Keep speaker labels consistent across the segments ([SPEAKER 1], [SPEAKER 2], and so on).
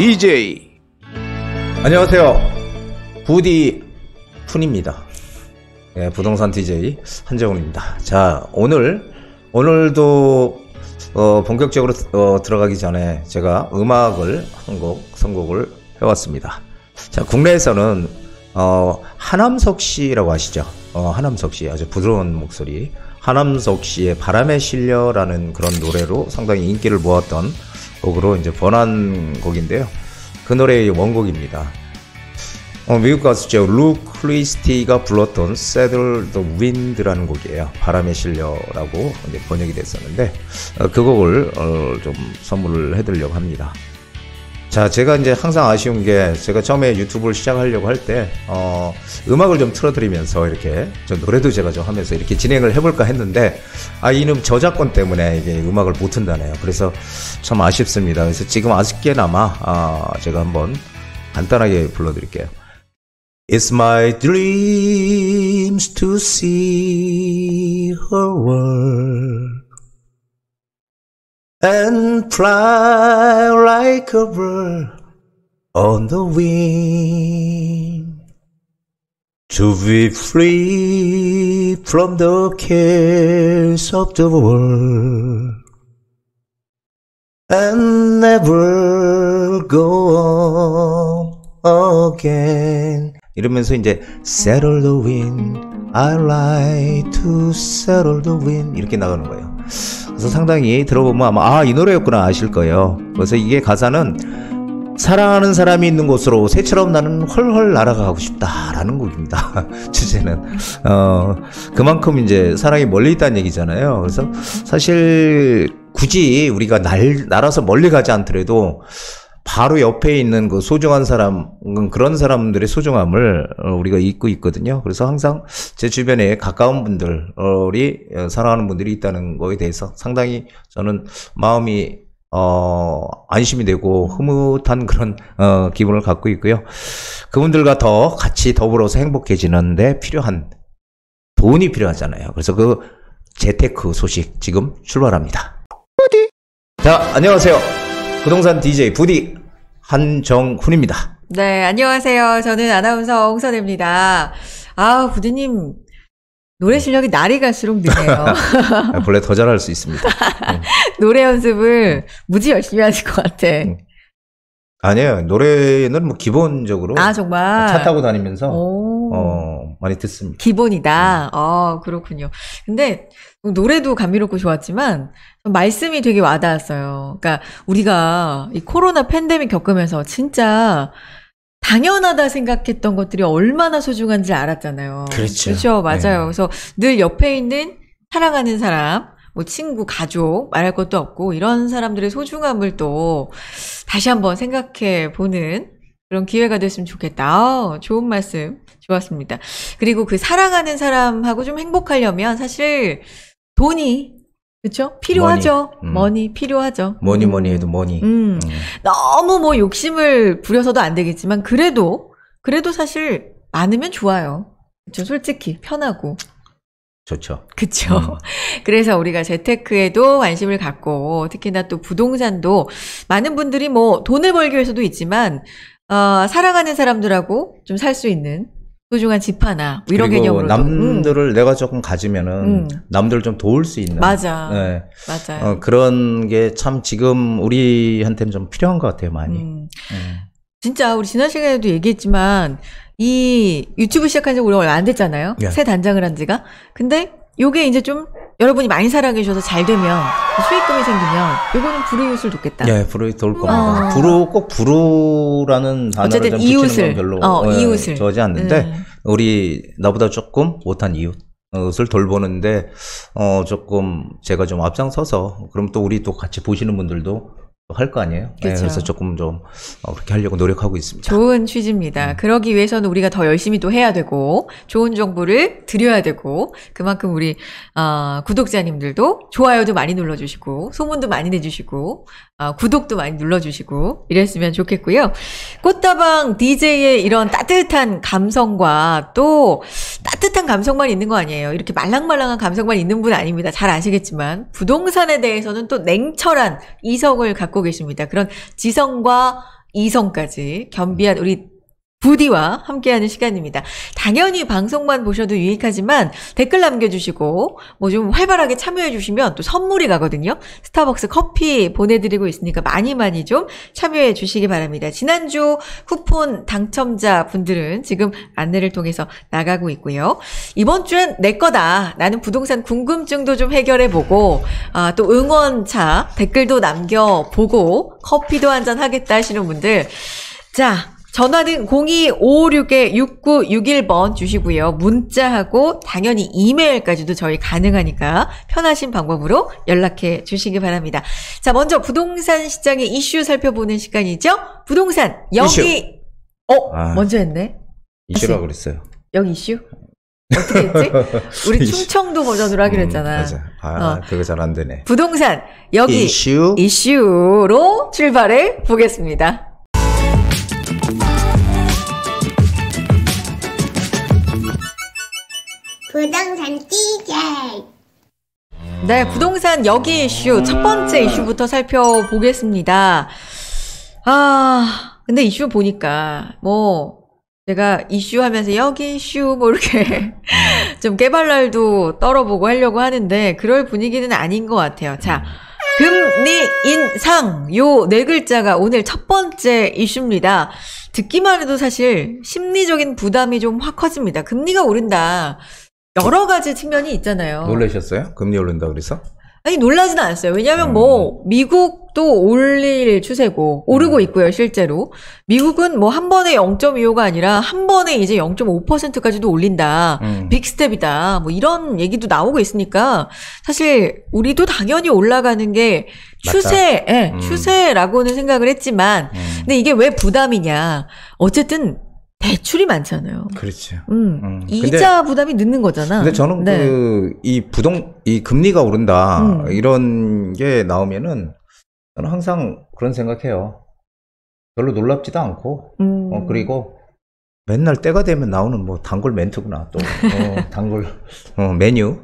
[SPEAKER 1] DJ.
[SPEAKER 2] 안녕하세요. 부디 푼입니다. 네, 부동산 DJ 한재훈입니다. 자, 오늘도 본격적으로 들어가기 전에 제가 음악을 한 곡 선곡을 해왔습니다. 자, 국내에서는 하남석 씨라고 아시죠? 하남석 씨 아주 부드러운 목소리, 하남석 씨의 바람에 실려라는 그런 노래로 상당히 인기를 모았던 곡으로 이제 번안 곡인데요. 그 노래의 원곡입니다. 미국 가수죠. 루 크리스티가 불렀던 Saddle the Wind라는 곡이에요. 바람에 실려라고 이제 번역이 됐었는데 그 곡을 좀 선물을 해드리려고 합니다. 자, 제가 이제 항상 아쉬운 게 제가 처음에 유튜브를 시작하려고 할 때 음악을 좀 틀어드리면서 이렇게 노래도 제가 좀 하면서 이렇게 진행을 해볼까 했는데 이놈 저작권 때문에 이게 음악을 못 튼다네요. 그래서 참 아쉽습니다. 그래서 지금 아쉽게나마 제가 한번 간단하게 불러드릴게요. It's my dreams to see her world and fly like a bird on the wing, to be free from the cares of the world and never go on again. 이러면서 이제 settle the wind, I like to settle the wind 이렇게 나가는 거예요. 그래서 상당히 들어보면 아마 이 노래였구나 아실 거예요. 그래서 이게 가사는 사랑하는 사람이 있는 곳으로 새처럼 나는 헐헐 날아가고 싶다라는 곡입니다. 주제는 그만큼 이제 사랑이 멀리 있다는 얘기잖아요. 그래서 사실 굳이 우리가 날아서 멀리 가지 않더라도 바로 옆에 있는 그 소중한 사람, 그런 사람들의 소중함을 우리가 잊고 있거든요. 그래서 항상 제 주변에 가까운 분들이 사랑하는 분들이 있다는 거에 대해서 상당히 저는 마음이 안심이 되고 흐뭇한 그런 기분을 갖고 있고요. 그분들과 더 같이 더불어서 행복해지는데 필요한 돈이 필요하잖아요. 그래서 그 재테크 소식 지금 출발합니다. 부디. 자, 안녕하세요. 부동산 DJ 부디 한정훈입니다.
[SPEAKER 3] 네, 안녕하세요. 저는 아나운서 홍선혜입니다. 부디님 노래 실력이 날이 갈수록 느네요.
[SPEAKER 2] 본래 더 잘할 수 있습니다.
[SPEAKER 3] 노래 연습을 무지 열심히 하실 것 같아.
[SPEAKER 2] 아니에요. 노래는 뭐 기본적으로
[SPEAKER 3] 정말
[SPEAKER 2] 차 타고 다니면서 많이 듣습니다.
[SPEAKER 3] 기본이다. 그렇군요. 근데 노래도 감미롭고 좋았지만 말씀이 되게 와닿았어요. 그러니까 우리가 이 코로나 팬데믹 겪으면서 진짜 당연하다 생각했던 것들이 얼마나 소중한지 알았잖아요. 그렇죠. 맞아요. 네. 그래서 늘 옆에 있는 사랑하는 사람, 뭐 친구, 가족 말할 것도 없고 이런 사람들의 소중함을 또 다시 한번 생각해 보는 그런 기회가 됐으면 좋겠다. 좋은 말씀 좋았습니다. 그리고 그 사랑하는 사람하고 좀 행복하려면 사실 돈이 그렇죠? 필요하죠. 머니 필요하죠.
[SPEAKER 2] 뭐니 해도 머니.
[SPEAKER 3] 너무 뭐 욕심을 부려서도 안 되겠지만 그래도 사실 많으면 좋아요. 그렇죠? 솔직히 편하고.
[SPEAKER 2] 좋죠.
[SPEAKER 3] 그쵸. 그래서 우리가 재테크에도 관심을 갖고 특히나 또 부동산도 많은 분들이 뭐 돈을 벌기 위해서도 있지만 사랑하는 사람들하고 좀 살 수 있는 소중한 집 하나 뭐 이런 개념으로
[SPEAKER 2] 남들을 내가 조금 가지면은 남들을 좀 도울 수 있는
[SPEAKER 3] 맞아.
[SPEAKER 2] 네.
[SPEAKER 3] 맞아요.
[SPEAKER 2] 그런 게 참 지금 우리한테는 좀 필요한 것 같아요. 많이.
[SPEAKER 3] 진짜 우리 지난 시간에도 얘기했지만 이 유튜브 시작한 지 우리 얼마 안 됐잖아요.
[SPEAKER 2] 네.
[SPEAKER 3] 새 단장을 한 지가. 근데 요게 이제 좀 여러분이 많이 사랑해 주셔서 잘 되면 수익금이 생기면 요거는 불이웃을 돕겠다.
[SPEAKER 2] 네, 불이 도울 겁니다. 꼭 부르라는 단어를 좀 붙이는 건 별로
[SPEAKER 3] 이웃을
[SPEAKER 2] 좋아하지 않는데 우리 나보다 조금 못한 이웃을 돌보는데 조금 제가 좀 앞장서서 그럼 또 우리 또 같이 보시는 분들도 할 거 아니에요?
[SPEAKER 3] 그렇죠.
[SPEAKER 2] 네, 그래서 조금 좀 그렇게 하려고 노력하고 있습니다.
[SPEAKER 3] 좋은 취지입니다. 그러기 위해서는 우리가 더 열심히 또 해야 되고 좋은 정보를 드려야 되고 그만큼 우리 구독자님들도 좋아요도 많이 눌러주시고 소문도 많이 내주시고 구독도 많이 눌러주시고 이랬으면 좋겠고요. 꽃다방 DJ의 이런 따뜻한 감성과 또 따뜻한 감성만 있는 거 아니에요. 이렇게 말랑말랑한 감성만 있는 분 아닙니다. 잘 아시겠지만 부동산에 대해서는 또 냉철한 이성을 갖고 계십니다. 그런 지성과 이성까지 겸비한 우리 부디와 함께하는 시간입니다. 당연히 방송만 보셔도 유익하지만 댓글 남겨주시고 뭐 좀 활발하게 참여해주시면 또 선물이 가거든요. 스타벅스 커피 보내드리고 있으니까 많이 좀 참여해 주시기 바랍니다. 지난주 쿠폰 당첨자 분들은 지금 안내를 통해서 나가고 있고요. 이번 주엔 내 거다. 나는 부동산 궁금증도 좀 해결해보고 또 응원차 댓글도 남겨보고 커피도 한잔 하겠다 하시는 분들 자 전화는 0256-6961번 주시고요. 문자하고 당연히 이메일까지도 저희 가능하니까 편하신 방법으로 연락해 주시기 바랍니다. 자, 먼저 부동산 시장의 이슈 살펴보는 시간이죠. 부동산 여기 먼저 했네.
[SPEAKER 2] 이슈라고 그랬어요.
[SPEAKER 3] 여기 이슈? 어떻게 했지? 우리 충청도 버전으로 하기로 했잖아.
[SPEAKER 2] 맞아. 그거 잘 안 되네.
[SPEAKER 3] 부동산 여기 이슈로 출발해 보겠습니다.
[SPEAKER 1] 부동산 DJ.
[SPEAKER 3] 네, 부동산 여기 이슈 첫 번째 이슈부터 살펴보겠습니다. 근데 이슈 보니까 제가 이슈 하면서 여기 이슈 이렇게 좀 깨발랄도 떨어보고 하려고 하는데 그럴 분위기는 아닌 것 같아요. 자, 금리 인상 요 네 글자가 오늘 첫 번째 이슈입니다. 듣기만 해도 사실 심리적인 부담이 좀 확 커집니다. 금리가 오른다. 여러 가지 측면이 있잖아요.
[SPEAKER 2] 놀라셨어요? 금리 오른다 그래서?
[SPEAKER 3] 아니 놀라지는 않았어요. 왜냐하면 미국도 올릴 추세고 오르고 있고요. 실제로 미국은 한 번에 0.25가 아니라 한 번에 이제 0.5%까지도 올린다. 빅스텝이다. 이런 얘기도 나오고 있으니까 사실 우리도 당연히 올라가는 게 추세라고는 생각을 했지만 근데 이게 왜 부담이냐. 어쨌든 대출이 많잖아요.
[SPEAKER 2] 그렇죠.
[SPEAKER 3] 이자 부담이 늦는 거잖아.
[SPEAKER 2] 근데 저는 이 금리가 오른다, 이런 게 나오면은, 저는 항상 그런 생각해요. 별로 놀랍지도 않고, 그리고 맨날 때가 되면 나오는 단골 멘트구나, 또. 단골, 메뉴,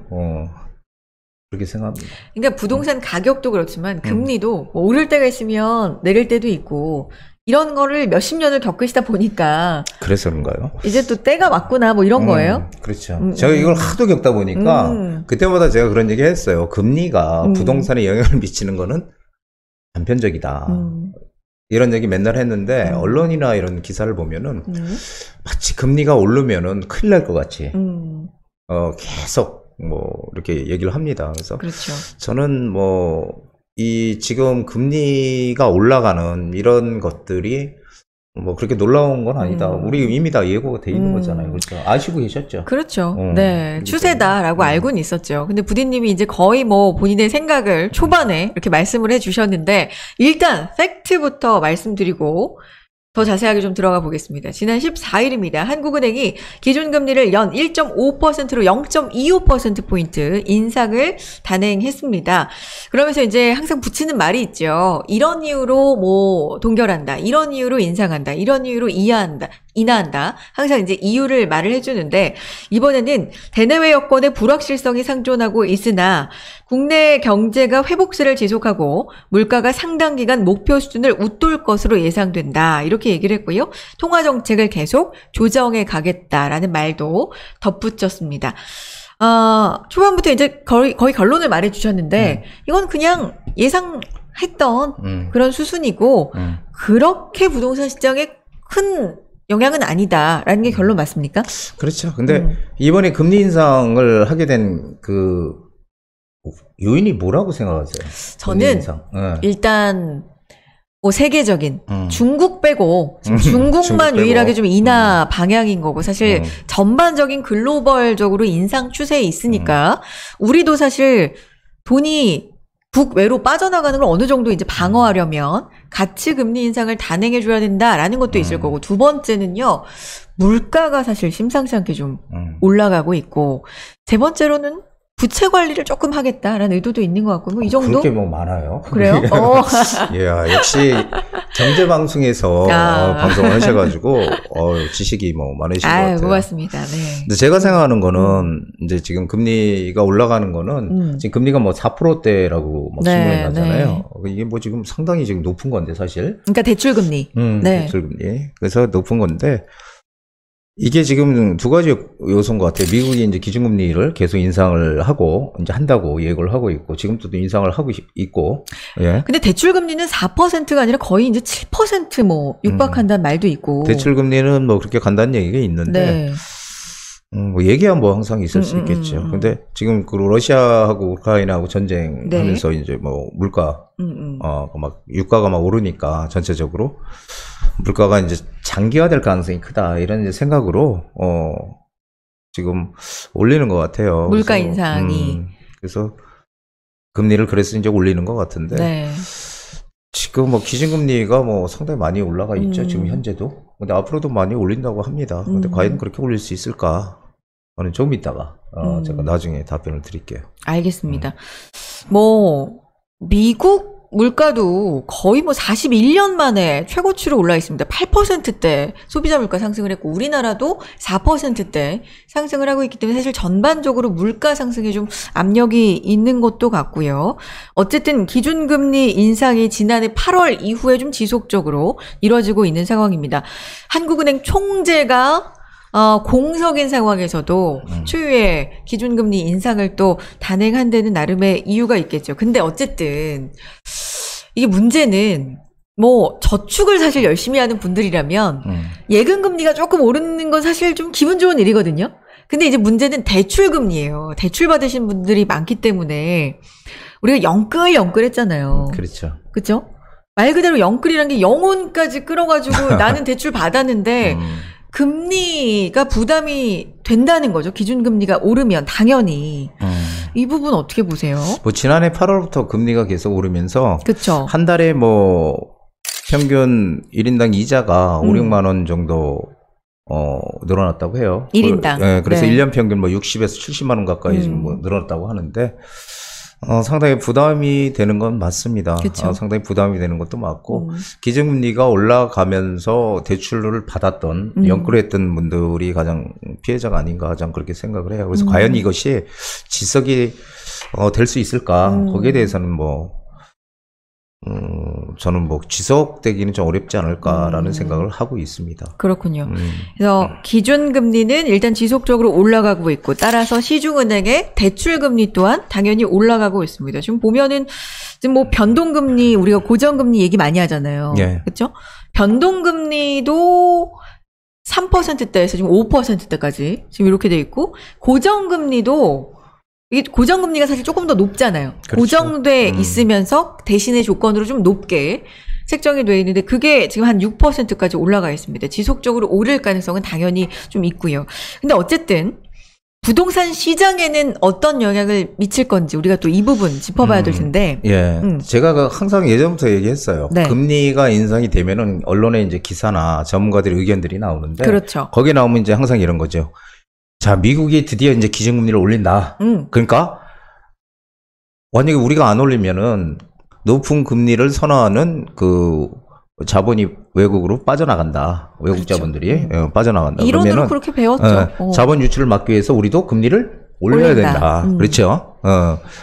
[SPEAKER 2] 그렇게 생각합니다.
[SPEAKER 3] 그러니까 부동산 가격도 그렇지만, 금리도 오를 때가 있으면 내릴 때도 있고, 이런 거를 몇십 년을 겪으시다 보니까.
[SPEAKER 2] 그래서 그런가요?
[SPEAKER 3] 이제 또 때가 왔구나, 이런 거예요?
[SPEAKER 2] 그렇죠. 제가 이걸 하도 겪다 보니까, 그때마다 제가 그런 얘기 했어요. 금리가 부동산에 영향을 미치는 거는 단편적이다. 이런 얘기 맨날 했는데, 언론이나 이런 기사를 보면은, 마치 금리가 오르면은 큰일 날 것 같이, 계속, 이렇게 얘기를 합니다. 그래서.
[SPEAKER 3] 그렇죠.
[SPEAKER 2] 저는 지금 금리가 올라가는 이런 것들이 그렇게 놀라운 건 아니다. 우리 이미 다 예고가 돼 있는 거잖아요. 그렇죠. 아시고 계셨죠?
[SPEAKER 3] 그렇죠. 네. 추세다라고 알고는 있었죠. 근데 부디님이 이제 거의 본인의 생각을 초반에 이렇게 말씀을 해 주셨는데, 일단 팩트부터 말씀드리고, 더 자세하게 좀 들어가 보겠습니다. 지난 14일입니다. 한국은행이 기준금리를 연 1.5%로 0.25%포인트 인상을 단행했습니다. 그러면서 이제 항상 붙이는 말이 있죠. 이런 이유로 동결한다. 이런 이유로 인상한다. 이런 이유로 인하한다. 항상 이제 이유를 말을 해주는데, 이번에는 대내외 여건의 불확실성이 상존하고 있으나 국내 경제가 회복세를 지속하고 물가가 상당 기간 목표 수준을 웃돌 것으로 예상된다. 이렇게 얘기를 했고요. 통화 정책을 계속 조정해 가겠다라는 말도 덧붙였습니다. 초반부터 이제 거의 결론을 말해 주셨는데, 이건 그냥 예상했던 그런 수순이고, 그렇게 부동산 시장에 큰 영향은 아니다라는 게 결론 맞습니까?
[SPEAKER 2] 그렇죠. 근데 이번에 금리 인상을 하게 된 요인이 뭐라고 생각하세요?
[SPEAKER 3] 저는 일단 세계적인 중국 빼고 중국만 유일하게 좀 인하 방향인 거고, 사실 전반적인 글로벌적으로 인상 추세에 있으니까 우리도 사실 돈이 국외로 빠져나가는 걸 어느 정도 이제 방어하려면 같이 금리 인상을 단행해 줘야 된다라는 것도 있을 거고, 두 번째는요, 물가가 사실 심상치 않게 좀 올라가고 있고, 세 번째로는 부채 관리를 조금 하겠다라는 의도도 있는 것 같고, 뭐 이 정도?
[SPEAKER 2] 그렇게 뭐 많아요.
[SPEAKER 3] 그래요?
[SPEAKER 2] 예, 역시 경제방송에서 방송을 하셔가지고 지식이 뭐 많으신 것 같아요.
[SPEAKER 3] 고맙습니다. 네.
[SPEAKER 2] 근데 제가 생각하는 거는 이제 지금 금리가 올라가는 거는 지금 금리가 뭐 4%대라고 막 신문에 나잖아요. 이게 뭐 지금 상당히 지금 높은 건데 사실.
[SPEAKER 3] 그러니까 대출금리. 네.
[SPEAKER 2] 대출금리. 그래서 높은 건데. 이게 지금 두 가지 요소인 것 같아요. 미국이 이제 기준금리를 계속 인상을 하고, 이제 한다고 예고를 하고 있고, 지금도 인상을 하고 있고, 예.
[SPEAKER 3] 근데 대출금리는 4%가 아니라 거의 이제 7% 뭐 육박한다는 말도 있고.
[SPEAKER 2] 대출금리는 뭐 그렇게 간다는 얘기가 있는데,
[SPEAKER 3] 네.
[SPEAKER 2] 뭐 얘기야 뭐 항상 있을 수 있겠죠. 근데 지금 그 러시아하고 우크라이나하고 전쟁하면서 네. 이제 뭐 물가, 막 유가가 막 오르니까 전체적으로 물가가 이제 장기화될 가능성이 크다 이런 이제 생각으로 지금 올리는 것 같아요.
[SPEAKER 3] 물가
[SPEAKER 2] 그래서,
[SPEAKER 3] 인상이.
[SPEAKER 2] 그래서 금리를 그래서 이제 올리는 것 같은데.
[SPEAKER 3] 네.
[SPEAKER 2] 지금 뭐 기준금리가 뭐 상당히 많이 올라가 있죠. 지금 현재도. 근데 앞으로도 많이 올린다고 합니다. 근데 과연 그렇게 올릴 수 있을까? 저는 좀 이따가 제가 나중에 답변을 드릴게요.
[SPEAKER 3] 알겠습니다. 뭐 미국 물가도 거의 뭐 41년 만에 최고치로 올라 있습니다. 8%대 소비자 물가 상승을 했고 우리나라도 4%대 상승을 하고 있기 때문에 사실 전반적으로 물가 상승에 좀 압력이 있는 것도 같고요. 어쨌든 기준금리 인상이 지난해 8월 이후에 좀 지속적으로 이뤄지고 있는 상황입니다. 한국은행 총재가 공석인 상황에서도 추후에 기준금리 인상을 또 단행한 데는 나름의 이유가 있겠죠. 근데 어쨌든 이게 문제는 뭐 저축을 사실 열심히 하는 분들이라면 예금금리가 조금 오르는 건 사실 좀 기분 좋은 일이거든요. 근데 이제 문제는 대출금리예요. 대출 받으신 분들이 많기 때문에 우리가 영끌했잖아요.
[SPEAKER 2] 그렇죠.
[SPEAKER 3] 그렇죠? 말 그대로 영끌이라는 게 영혼까지 끌어가지고 나는 대출 받았는데 금리가 부담이 된다는 거죠. 기준금리가 오르면 당연히. 이 부분 어떻게 보세요?
[SPEAKER 2] 뭐 지난해 8월부터 금리가 계속 오르면서
[SPEAKER 3] 그쵸.
[SPEAKER 2] 한 달에 뭐 평균 1인당 이자가 5, 6만 원 정도 늘어났다고 해요.
[SPEAKER 3] 1인당.
[SPEAKER 2] 네, 그래서
[SPEAKER 3] 네.
[SPEAKER 2] 1년 평균 뭐 60에서 70만 원 가까이 지금 뭐 늘어났다고 하는데 상당히 부담이 되는 건 맞습니다. 상당히 부담이 되는 것도 맞고 기준금리가 올라가면서 대출을 받았던 영끌했던 분들이 가장 피해자가 아닌가 가장 그렇게 생각을 해요. 그래서 과연 이것이 지속이 될 수 있을까? 거기에 대해서는 뭐 저는 뭐 지속되기는 좀 어렵지 않을까라는 생각을 하고 있습니다.
[SPEAKER 3] 그렇군요. 그래서 기준금리는 일단 지속적으로 올라가고 있고 따라서 시중은행의 대출금리 또한 당연히 올라가고 있습니다. 지금 보면은 지금 뭐 변동금리 우리가 고정금리 얘기 많이 하잖아요.
[SPEAKER 2] 예.
[SPEAKER 3] 그렇죠? 변동금리도 3%대에서 지금 5%대까지 지금 이렇게 돼 있고 고정금리도 이게 고정금리가 사실 조금 더 높잖아요.
[SPEAKER 2] 그렇죠.
[SPEAKER 3] 고정돼 있으면서 대신의 조건으로 좀 높게 책정이 돼 있는데 그게 지금 한 6%까지 올라가 있습니다. 지속적으로 오를 가능성은 당연히 좀 있고요. 근데 어쨌든 부동산 시장에는 어떤 영향을 미칠 건지 우리가 또 이 부분 짚어봐야 될 텐데.
[SPEAKER 2] 예. 제가 항상 예전부터 얘기했어요.
[SPEAKER 3] 네.
[SPEAKER 2] 금리가 인상이 되면은 언론에 이제 기사나 전문가들의 의견들이 나오는데.
[SPEAKER 3] 그렇죠.
[SPEAKER 2] 거기에 나오면 이제 항상 이런 거죠. 자, 미국이 드디어 이제 기준금리를 올린다. 그러니까 만약에 우리가 안 올리면은 높은 금리를 선호하는 그 자본이 외국으로 빠져나간다. 외국
[SPEAKER 3] 그렇죠.
[SPEAKER 2] 자본들이 빠져나간다.
[SPEAKER 3] 이론으로
[SPEAKER 2] 그러면은
[SPEAKER 3] 그렇게 배웠죠.
[SPEAKER 2] 자본 유출을 막기 위해서 우리도 금리를 올려야
[SPEAKER 3] 올린다.
[SPEAKER 2] 된다. 그렇죠?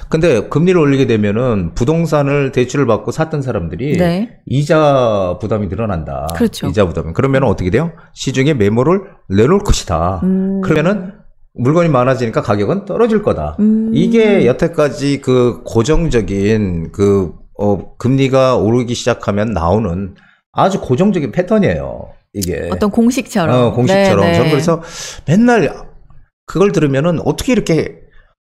[SPEAKER 2] 근데 금리를 올리게 되면은 부동산을 대출을 받고 샀던 사람들이
[SPEAKER 3] 네.
[SPEAKER 2] 이자 부담이 늘어난다.
[SPEAKER 3] 그렇죠.
[SPEAKER 2] 이자 부담이. 그러면은 어떻게 돼요? 시중에 매물을 내놓을 것이다. 그러면은 물건이 많아지니까 가격은 떨어질 거다. 이게 여태까지 그 고정적인 그 금리가 오르기 시작하면 나오는 아주 고정적인 패턴이에요. 이게
[SPEAKER 3] 어떤 공식처럼.
[SPEAKER 2] 공식처럼.
[SPEAKER 3] 네,
[SPEAKER 2] 저는
[SPEAKER 3] 네.
[SPEAKER 2] 그래서 맨날 그걸 들으면은 어떻게 이렇게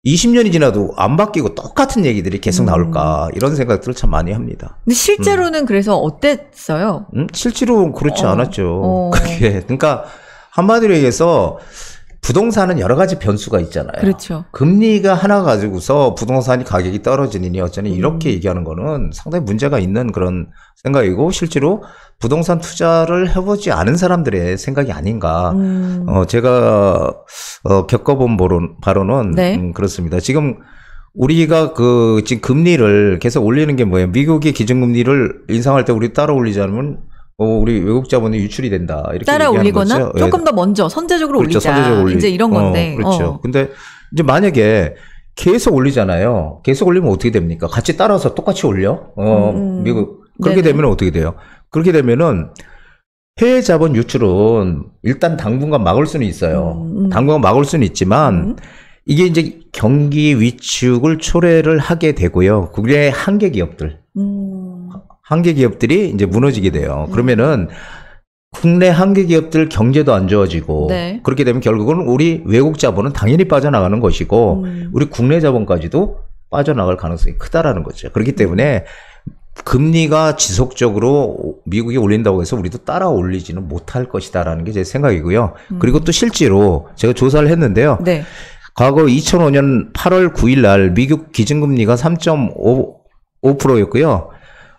[SPEAKER 2] 20년이 지나도 안 바뀌고 똑같은 얘기들이 계속 나올까 이런 생각들을 참 많이 합니다.
[SPEAKER 3] 근데 실제로는 그래서 어땠어요?
[SPEAKER 2] 실제로 그렇지 않았죠. 그게 그러니까 한마디로 얘기해서 부동산은 여러 가지 변수가 있잖아요.
[SPEAKER 3] 그렇죠.
[SPEAKER 2] 금리가 하나 가지고서 부동산이 가격이 떨어지느니 어쩌니 이렇게 얘기하는 거는 상당히 문제가 있는 그런 생각이고 실제로 부동산 투자를 해보지 않은 사람들의 생각이 아닌가. 제가 겪어본 바로는
[SPEAKER 3] 네.
[SPEAKER 2] 그렇습니다. 지금 우리가 지금 금리를 계속 올리는 게 뭐예요? 미국이 기준금리를 인상할 때 우리 따라 올리지 않으면 우리 외국 자본이 유출이 된다. 이렇게
[SPEAKER 3] 따라
[SPEAKER 2] 얘기하는
[SPEAKER 3] 올리거나
[SPEAKER 2] 거죠.
[SPEAKER 3] 조금 더 먼저 선제적으로
[SPEAKER 2] 그렇죠.
[SPEAKER 3] 올리자.
[SPEAKER 2] 선제적으로
[SPEAKER 3] 이제 이런 건데.
[SPEAKER 2] 그렇죠. 근데 이제 만약에 계속 올리잖아요. 계속 올리면 어떻게 됩니까? 같이 따라서 똑같이 올려? 미국. 그렇게
[SPEAKER 3] 네네.
[SPEAKER 2] 되면 어떻게 돼요? 그렇게 되면은 해외 자본 유출은 일단 당분간 막을 수는 있어요. 당분간 막을 수는 있지만 이게 이제 경기 위축을 초래를 하게 되고요. 국내 한계 기업들이 이제 무너지게 돼요. 그러면은 국내 한계 기업들 경제도 안 좋아지고
[SPEAKER 3] 네.
[SPEAKER 2] 그렇게 되면 결국은 우리 외국 자본은 당연히 빠져나가는 것이고 우리 국내 자본까지도 빠져나갈 가능성이 크다라는 거죠. 그렇기 때문에 금리가 지속적으로 미국이 올린다고 해서 우리도 따라 올리지는 못할 것이다라는 게 제 생각이고요. 그리고 또 실제로 제가 조사를 했는데요.
[SPEAKER 3] 네.
[SPEAKER 2] 과거 2005년 8월 9일 날 미국 기준금리가 3.5%였고요.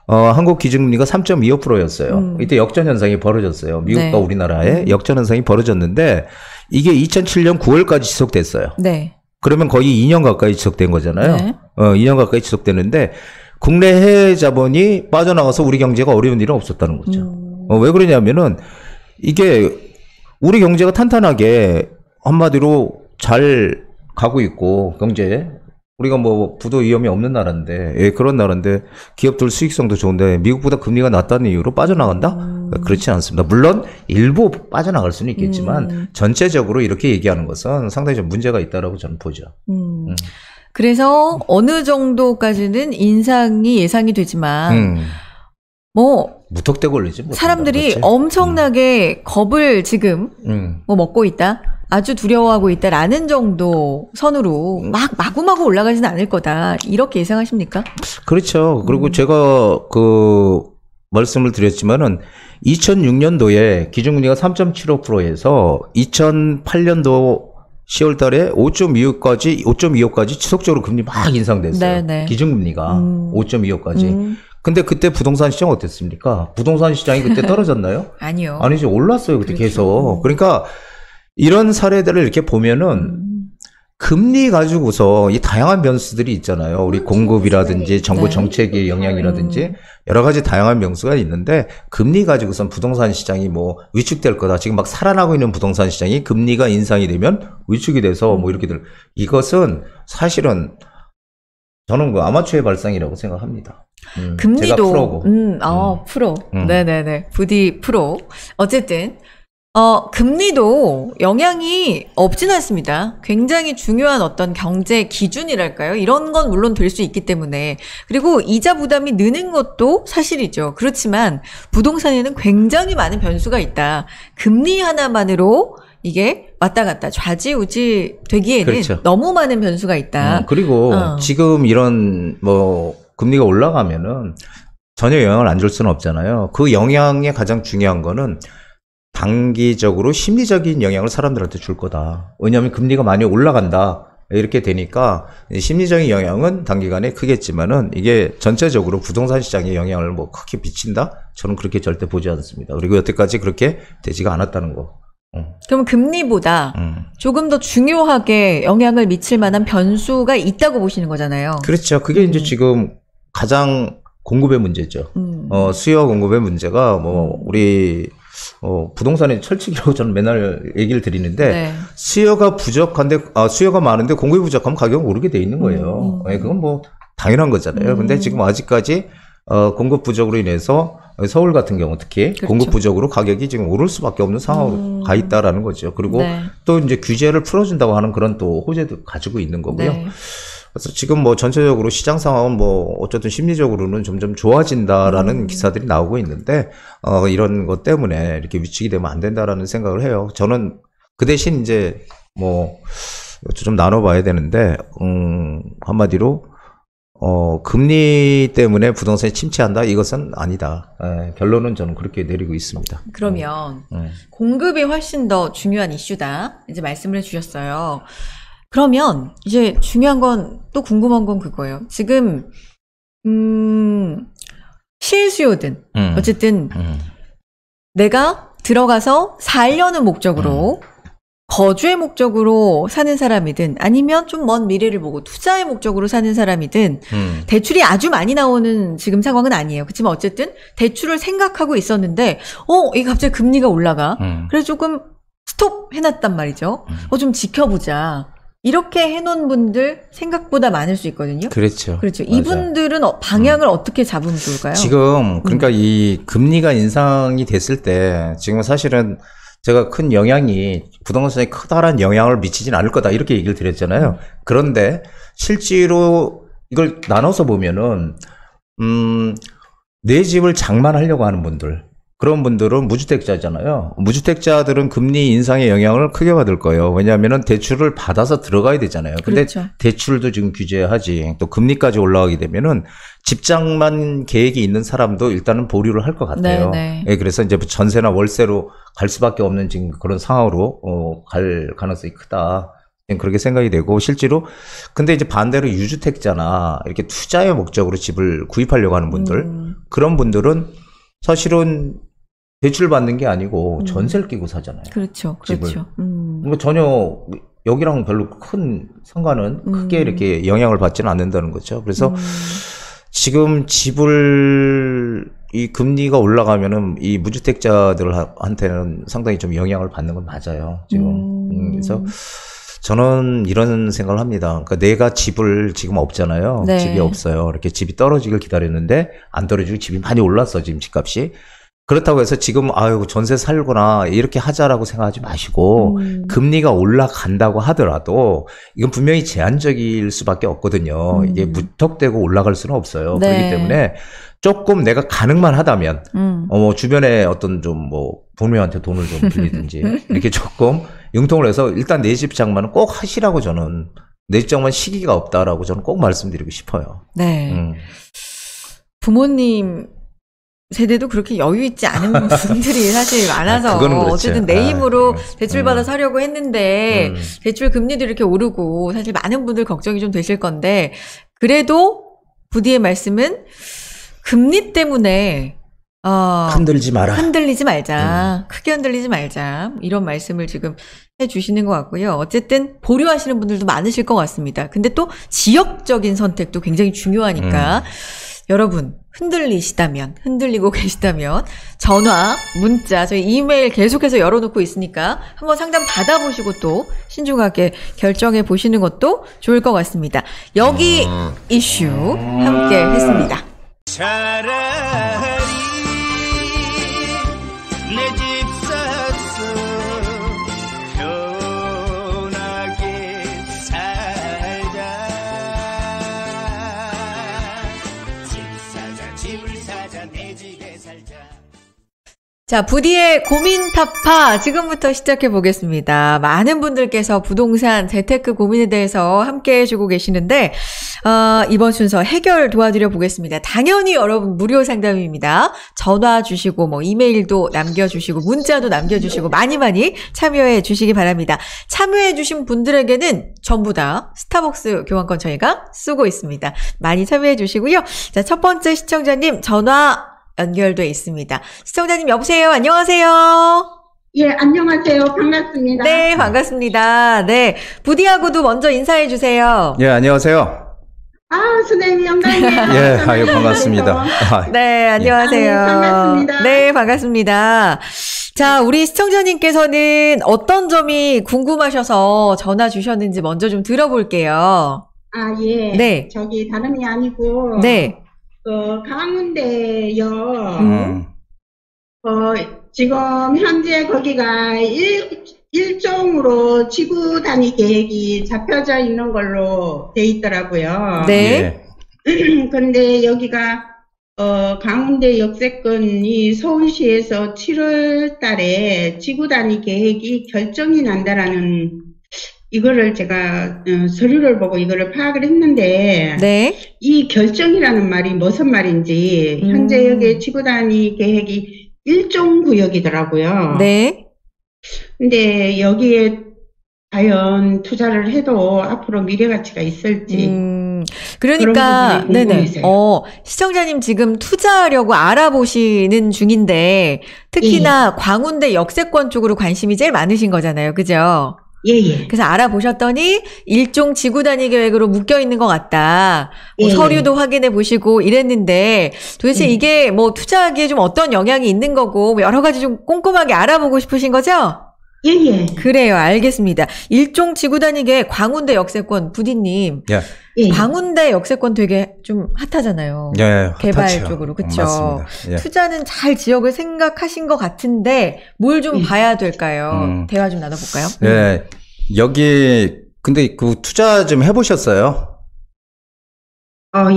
[SPEAKER 2] 한국 기준금리가 3.25%였어요. 이때 역전 현상이 벌어졌어요. 미국과
[SPEAKER 3] 네.
[SPEAKER 2] 우리나라에 역전 현상이 벌어졌는데 이게 2007년 9월까지 지속됐어요.
[SPEAKER 3] 네.
[SPEAKER 2] 그러면 거의 2년 가까이 지속된 거잖아요.
[SPEAKER 3] 네.
[SPEAKER 2] 2년 가까이 지속됐는데 국내 해외 자본이 빠져나가서 우리 경제가 어려운 일은 없었다는 거죠. 왜 그러냐면은 이게 우리 경제가 탄탄하게 한마디로 잘 가고 있고 경제 우리가 뭐 부도 위험이 없는 나라인데 그런 나라인데 기업들 수익성도 좋은데 미국보다 금리가 낮다는 이유로 빠져나간다? 그렇지 않습니다. 물론 일부 빠져나갈 수는 있겠지만 전체적으로 이렇게 얘기하는 것은 상당히 좀 문제가 있다라고 저는 보죠.
[SPEAKER 3] 그래서 어느 정도까지는 인상이 예상이 되지만 뭐
[SPEAKER 2] 무턱대고 올리지 못한다.
[SPEAKER 3] 사람들이
[SPEAKER 2] 그렇지?
[SPEAKER 3] 엄청나게 겁을 지금 뭐 먹고 있다. 아주 두려워하고 있다라는 정도 선으로 막 마구마구 올라가지는 않을 거다. 이렇게 예상하십니까?
[SPEAKER 2] 그렇죠. 그리고 제가 말씀을 드렸지만은 2006년도에 기준금리가 3.75%에서 2008년도 10월 달에 5.25까지 지속적으로 금리 막 인상됐어요.
[SPEAKER 3] 네네.
[SPEAKER 2] 기준금리가 5.25까지. 근데 그때 부동산 시장 어땠습니까? 부동산 시장이 그때 떨어졌나요?
[SPEAKER 3] 아니요.
[SPEAKER 2] 아니죠. 올랐어요. 그때
[SPEAKER 3] 그렇죠.
[SPEAKER 2] 계속. 그러니까 이런 사례들을 이렇게 보면은 금리 가지고서 이 다양한 변수들이 있잖아요. 우리 공급이라든지 정부
[SPEAKER 3] 네.
[SPEAKER 2] 정책의 영향이라든지 여러 가지 다양한 변수가 있는데 금리 가지고선 부동산 시장이 뭐 위축될 거다. 지금 막 살아나고 있는 부동산 시장이 금리가 인상이 되면 위축이 돼서 뭐 이렇게 이것은 사실은 저는 아마추어의 발상이라고 생각합니다.
[SPEAKER 3] 금리도
[SPEAKER 2] 제가 프로고.
[SPEAKER 3] 프로. 네네네. 부디 프로. 어쨌든 금리도 영향이 없진 않습니다. 굉장히 중요한 어떤 경제 기준이랄까요? 이런 건 물론 될 수 있기 때문에. 그리고 이자 부담이 느는 것도 사실이죠. 그렇지만 부동산에는 굉장히 많은 변수가 있다. 금리 하나만으로 이게 왔다 갔다 좌지우지 되기에는
[SPEAKER 2] 그렇죠.
[SPEAKER 3] 너무 많은 변수가 있다.
[SPEAKER 2] 그리고 지금 이런 금리가 올라가면은 전혀 영향을 안 줄 수는 없잖아요. 그 영향의 가장 중요한 거는 단기적으로 심리적인 영향을 사람들한테 줄 거다. 왜냐하면 금리가 많이 올라간다. 이렇게 되니까 심리적인 영향은 단기간에 크겠지만은 이게 전체적으로 부동산 시장에 영향을 뭐 크게 미친다? 저는 그렇게 절대 보지 않습니다. 그리고 여태까지 그렇게 되지가 않았다는 거.
[SPEAKER 3] 그럼 금리보다 조금 더 중요하게 영향을 미칠 만한 변수가 있다고 보시는 거잖아요.
[SPEAKER 2] 그렇죠. 그게 이제 지금 가장 공급의 문제죠. 수요 공급의 문제가 우리 부동산의 철칙이라고 저는 맨날 얘기를 드리는데
[SPEAKER 3] 네.
[SPEAKER 2] 수요가 많은데 공급이 부족하면 가격은 오르게 돼 있는 거예요. 그건 뭐 당연한 거잖아요. 근데 지금 아직까지 공급 부족으로 인해서 서울 같은 경우 특히
[SPEAKER 3] 그렇죠.
[SPEAKER 2] 공급 부족으로 가격이 지금 오를 수밖에 없는 상황으로 가 있다라는 거죠. 그리고
[SPEAKER 3] 네.
[SPEAKER 2] 또 이제 규제를 풀어준다고 하는 그런 또 호재도 가지고 있는 거고요.
[SPEAKER 3] 네.
[SPEAKER 2] 그래서 지금 뭐 전체적으로 시장 상황은 뭐 어쨌든 심리적으로는 점점 좋아진다라는 기사들이 나오고 있는데 이런 것 때문에 이렇게 위축이 되면 안 된다라는 생각을 해요. 저는 그 대신 이제 뭐 좀 나눠봐야 되는데 한마디로 금리 때문에 부동산이 침체한다? 이것은 아니다. 결론은 저는 그렇게 내리고 있습니다.
[SPEAKER 3] 그러면 공급이 훨씬 더 중요한 이슈다. 이제 말씀을 해주셨어요. 그러면 이제 중요한 건 또 궁금한 건 그거예요. 지금 실수요든 어쨌든 내가 들어가서 살려는 목적으로 거주의 목적으로 사는 사람이든 아니면 좀 먼 미래를 보고 투자의 목적으로 사는 사람이든 대출이 아주 많이 나오는 지금 상황은 아니에요. 그렇지만 어쨌든 대출을 생각하고 있었는데 이게 갑자기 금리가 올라가. 그래서 조금 스톱 해놨단 말이죠. 좀 지켜보자. 이렇게 해놓은 분들 생각보다 많을 수 있거든요.
[SPEAKER 2] 그렇죠.
[SPEAKER 3] 그렇죠. 이분들은 방향을 어떻게 잡으면 좋을까요?
[SPEAKER 2] 지금 그러니까 이 금리가 인상이 됐을 때 지금 사실은 제가 큰 영향이 부동산에 커다란 영향을 미치진 않을 거다 이렇게 얘기를 드렸잖아요. 그런데 실제로 이걸 나눠서 보면은 내 집을 장만하려고 하는 분들 그런 분들은 무주택자잖아요. 무주택자들은 금리 인상의 영향을 크게 받을 거예요. 왜냐하면 대출을 받아서 들어가야 되잖아요. 근데
[SPEAKER 3] 그렇죠.
[SPEAKER 2] 대출도 지금 규제하지. 또 금리까지 올라가게 되면은 집장만 계획이 있는 사람도 일단은 보류를 할 것 같아요.
[SPEAKER 3] 네네.
[SPEAKER 2] 예, 그래서 이제 전세나 월세로 갈 수밖에 없는 지금 그런 상황으로 갈 가능성이 크다. 그렇게 생각이 되고 실제로 근데 이제 반대로 유주택자나 이렇게 투자의 목적으로 집을 구입하려고 하는 분들 그런 분들은 사실은 대출 받는 게 아니고 전세를 끼고 사잖아요.
[SPEAKER 3] 그렇죠.
[SPEAKER 2] 집을.
[SPEAKER 3] 그렇죠.
[SPEAKER 2] 그러니까 전혀 여기랑 별로 큰 상관은 크게 이렇게 영향을 받지는 않는다는 거죠. 그래서 지금 집을 이 금리가 올라가면은 이 무주택자들한테는 상당히 좀 영향을 받는 건 맞아요. 지금. 그래서 저는 이런 생각을 합니다. 그러니까 내가 집을 지금 없잖아요.
[SPEAKER 3] 네.
[SPEAKER 2] 집이 없어요. 이렇게 집이 떨어지길 기다렸는데 안 떨어지고 집이 많이 올랐어 지금 집값이. 그렇다고 해서 지금 아유 전세 살거나 이렇게 하자라고 생각하지 마시고 금리가 올라간다고 하더라도 이건 분명히 제한적일 수밖에 없거든요. 이게 무턱대고 올라갈 수는 없어요.
[SPEAKER 3] 네.
[SPEAKER 2] 그렇기 때문에 조금 내가 가능만 하다면 주변에 어떤 좀 뭐 부모님한테 돈을 좀 빌리든지 이렇게 조금 융통을 해서 일단 내 집 장만은 꼭 하시라고 저는 내 집 장만 시기가 없다라고 저는 꼭 말씀드리고 싶어요.
[SPEAKER 3] 네. 부모님 세대도 그렇게 여유 있지 않은 분들이 사실 많아서
[SPEAKER 2] 그거는 그렇죠.
[SPEAKER 3] 어쨌든 내 힘으로 대출 받아 사려고 했는데 대출 금리도 이렇게 오르고 사실 많은 분들 걱정이 좀 되실 건데 그래도 부디의 말씀은 금리 때문에
[SPEAKER 2] 흔들리지 마라.
[SPEAKER 3] 흔들리지 말자. 크게 흔들리지 말자. 이런 말씀을 지금 해주시는 것 같고요. 어쨌든 보류하시는 분들도 많으실 것 같습니다. 근데 또 지역적인 선택도 굉장히 중요하니까 여러분 흔들리고 계시다면 전화, 문자, 저희 이메일 계속해서 열어놓고 있으니까 한번 상담 받아보시고 또 신중하게 결정해 보시는 것도 좋을 것 같습니다. 여기 이슈 함께 했습니다.
[SPEAKER 4] 차라리 내 집 샀어 편하게 살자 집을 사자 내 집에 살자.
[SPEAKER 3] 자, 부디의 고민 타파 지금부터 시작해 보겠습니다. 많은 분들께서 부동산, 재테크 고민에 대해서 함께 해주고 계시는데 이번 순서 해결 도와드려 보겠습니다. 당연히 여러분 무료 상담입니다. 전화 주시고 뭐 이메일도 남겨주시고 문자도 남겨주시고 많이 참여해 주시기 바랍니다. 참여해 주신 분들에게는 전부 다 스타벅스 교환권 저희가 쓰고 있습니다. 많이 참여해 주시고요. 자, 첫 번째 시청자님 전화 연결돼 있습니다. 시청자님 여보세요. 안녕하세요.
[SPEAKER 1] 예, 안녕하세요. 반갑습니다.
[SPEAKER 3] 네, 반갑습니다. 네, 부디하고도 먼저 인사해 주세요.
[SPEAKER 2] 예, 안녕하세요.
[SPEAKER 1] 선생님 영광이에요.
[SPEAKER 2] 예, 아유, 반갑습니다.
[SPEAKER 3] 네, 안녕하세요.
[SPEAKER 1] 반갑습니다.
[SPEAKER 3] 네, 반갑습니다. 자, 우리 시청자님께서는 어떤 점이 궁금하셔서 전화 주셨는지 먼저 좀 들어볼게요.
[SPEAKER 1] 예.
[SPEAKER 3] 네.
[SPEAKER 1] 저기 다름이 아니고.
[SPEAKER 3] 네.
[SPEAKER 1] 강원대요. 지금 현재 거기가 일종으로 지구 단위 계획이 잡혀져 있는 걸로 돼 있더라고요.
[SPEAKER 3] 네.
[SPEAKER 1] 근데 여기가 강원대 역세권이 서울시에서 7월 달에 지구 단위 계획이 결정이 난다라는 이거를 제가 서류를 보고 이거를 파악을 했는데
[SPEAKER 3] 네.
[SPEAKER 1] 이 결정이라는 말이 무슨 말인지 현재 여기 지구 단위 계획이 1종 구역이더라고요.
[SPEAKER 3] 네.
[SPEAKER 1] 근데 여기에 과연 투자를 해도 앞으로 미래 가치가 있을지
[SPEAKER 3] 그러니까,
[SPEAKER 1] 그런 부분이
[SPEAKER 3] 네네.
[SPEAKER 1] 궁금해서요.
[SPEAKER 3] 시청자님 지금 투자하려고 알아보시는 중인데, 특히나 광운대 역세권 쪽으로 관심이 제일 많으신 거잖아요. 그죠?
[SPEAKER 1] 예예.
[SPEAKER 3] 그래서 알아보셨더니, 일종 지구 단위 계획으로 묶여 있는 것 같다. 뭐
[SPEAKER 1] 예.
[SPEAKER 3] 서류도 확인해 보시고 이랬는데, 도대체 이게 뭐 투자하기에 좀 어떤 영향이 있는 거고, 뭐 여러 가지 좀 꼼꼼하게 알아보고 싶으신 거죠?
[SPEAKER 1] 예예.
[SPEAKER 3] 그래요. 알겠습니다. 일종 지구 단위 계획 광운대 역세권, 부디님.
[SPEAKER 2] 예.
[SPEAKER 1] 예.
[SPEAKER 3] 광운대 역세권 되게 좀 핫하잖아요.
[SPEAKER 2] 예,
[SPEAKER 3] 개발
[SPEAKER 2] 핫하죠.
[SPEAKER 3] 쪽으로, 그쵸?
[SPEAKER 2] 맞습니다. 예.
[SPEAKER 3] 투자는 잘 지역을 생각하신 것 같은데, 뭘 좀 봐야 될까요? 대화 좀 나눠볼까요?
[SPEAKER 2] 예. 여기, 근데 그 투자 좀 해보셨어요?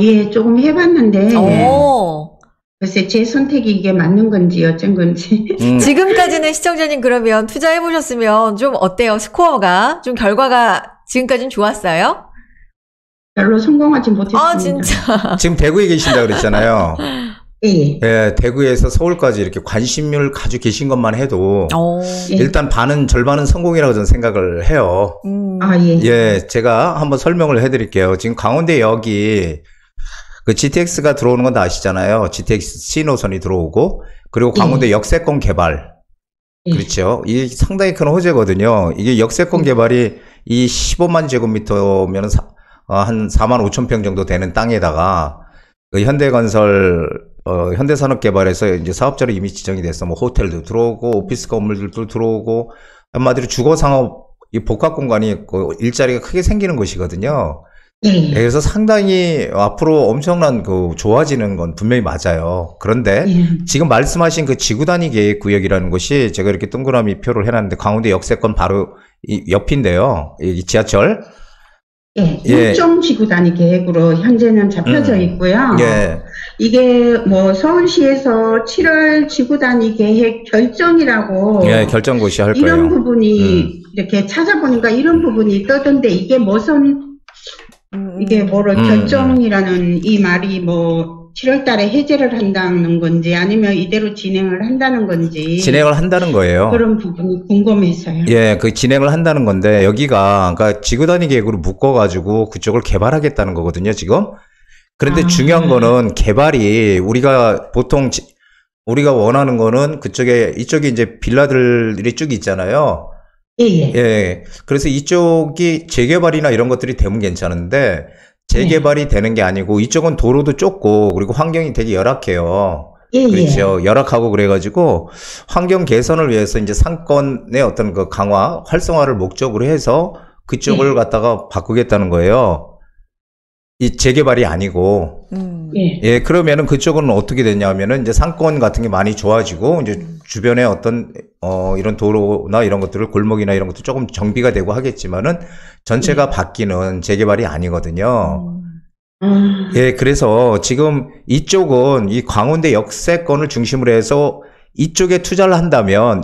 [SPEAKER 1] 예, 조금 해봤는데
[SPEAKER 3] 오.
[SPEAKER 1] 글쎄 제 선택이 이게 맞는 건지 어쩐 건지
[SPEAKER 3] 지금까지는 시청자님 그러면 투자해보셨으면 좀 어때요? 스코어가? 좀 결과가 지금까지는 좋았어요?
[SPEAKER 1] 별로 성공하지 못했습니다.
[SPEAKER 3] 아, 진짜.
[SPEAKER 2] 지금 대구에 계신다 그랬잖아요.
[SPEAKER 1] 예.
[SPEAKER 2] 예, 대구에서 서울까지 이렇게 관심을 가지고 계신 것만 해도
[SPEAKER 1] 예.
[SPEAKER 2] 일단 절반은 성공이라고 저는 생각을 해요.
[SPEAKER 1] 예.
[SPEAKER 2] 예, 제가 한번 설명을 해드릴게요. 지금 강원대역이 그 GTX가 들어오는 건 다 아시잖아요. GTX C노선이 들어오고, 그리고 광운대 역세권 개발. 그렇죠. 이게 상당히 큰 호재거든요. 이게 역세권 개발이 이 15만 제곱미터면 한 4만 5천 평 정도 되는 땅에다가 그 현대건설, 현대산업개발에서 이제 사업자로 이미 지정이 됐어. 뭐 호텔도 들어오고, 오피스 건물들도 들어오고, 한마디로 주거상업 이 복합 공간이 있고 일자리가 크게 생기는 곳이거든요. 그래서 상당히 앞으로 엄청난 그 좋아지는 건 분명히 맞아요. 그런데 지금 말씀하신 그 지구 단위 계획 구역이라는 것이 제가 이렇게 동그라미 표를 해놨는데 강원대 역세권 바로 이 옆인데요. 이 지하철.
[SPEAKER 1] 예, 일종 지구 단위 계획으로 현재는 잡혀져 있고요.
[SPEAKER 2] 예.
[SPEAKER 1] 이게 뭐 서울시에서 7월 지구 단위 계획 결정이라고
[SPEAKER 2] 예, 결정고시 할 거예요.
[SPEAKER 1] 이런 부분이 이렇게 찾아보니까 이런 부분이 떠던데 이게 무슨 이게 뭐를 결정이라는 이 말이 뭐 7월 달에 해제를 한다는 건지 아니면 이대로 진행을 한다는 건지
[SPEAKER 2] 진행을 한다는 거예요.
[SPEAKER 1] 그런 부분이 궁금해서요.
[SPEAKER 2] 예, 그 진행을 한다는 건데 여기가 그러니까 지구 단위 계획으로 묶어 가지고 그쪽을 개발하겠다는 거거든요, 지금. 그런데 중요한 거는 개발이 우리가 보통 우리가 원하는 거는 이쪽에 이제 빌라들이 쭉 있잖아요. 예. 그래서 이쪽이 재개발이나 이런 것들이 되면 괜찮은데 재개발이 되는 게 아니고 이쪽은 도로도 좁고 그리고 환경이 되게 열악해요. 그렇죠. 열악하고 그래가지고 환경 개선을 위해서 이제 상권의 어떤 그 강화, 활성화를 목적으로 해서 그쪽을 갖다가 바꾸겠다는 거예요. 이 재개발이 아니고. 예, 그러면은 그쪽은 어떻게 되냐면은 이제 상권 같은 게 많이 좋아지고 이제 주변에 어떤 이런 도로나 이런 것들을 골목이나 이런 것도 조금 정비가 되고 하겠지만은 전체가 바뀌는 재개발이 아니거든요. 예, 그래서 지금 이쪽은 이 광운대 역세권을 중심으로 해서 이쪽에 투자를 한다면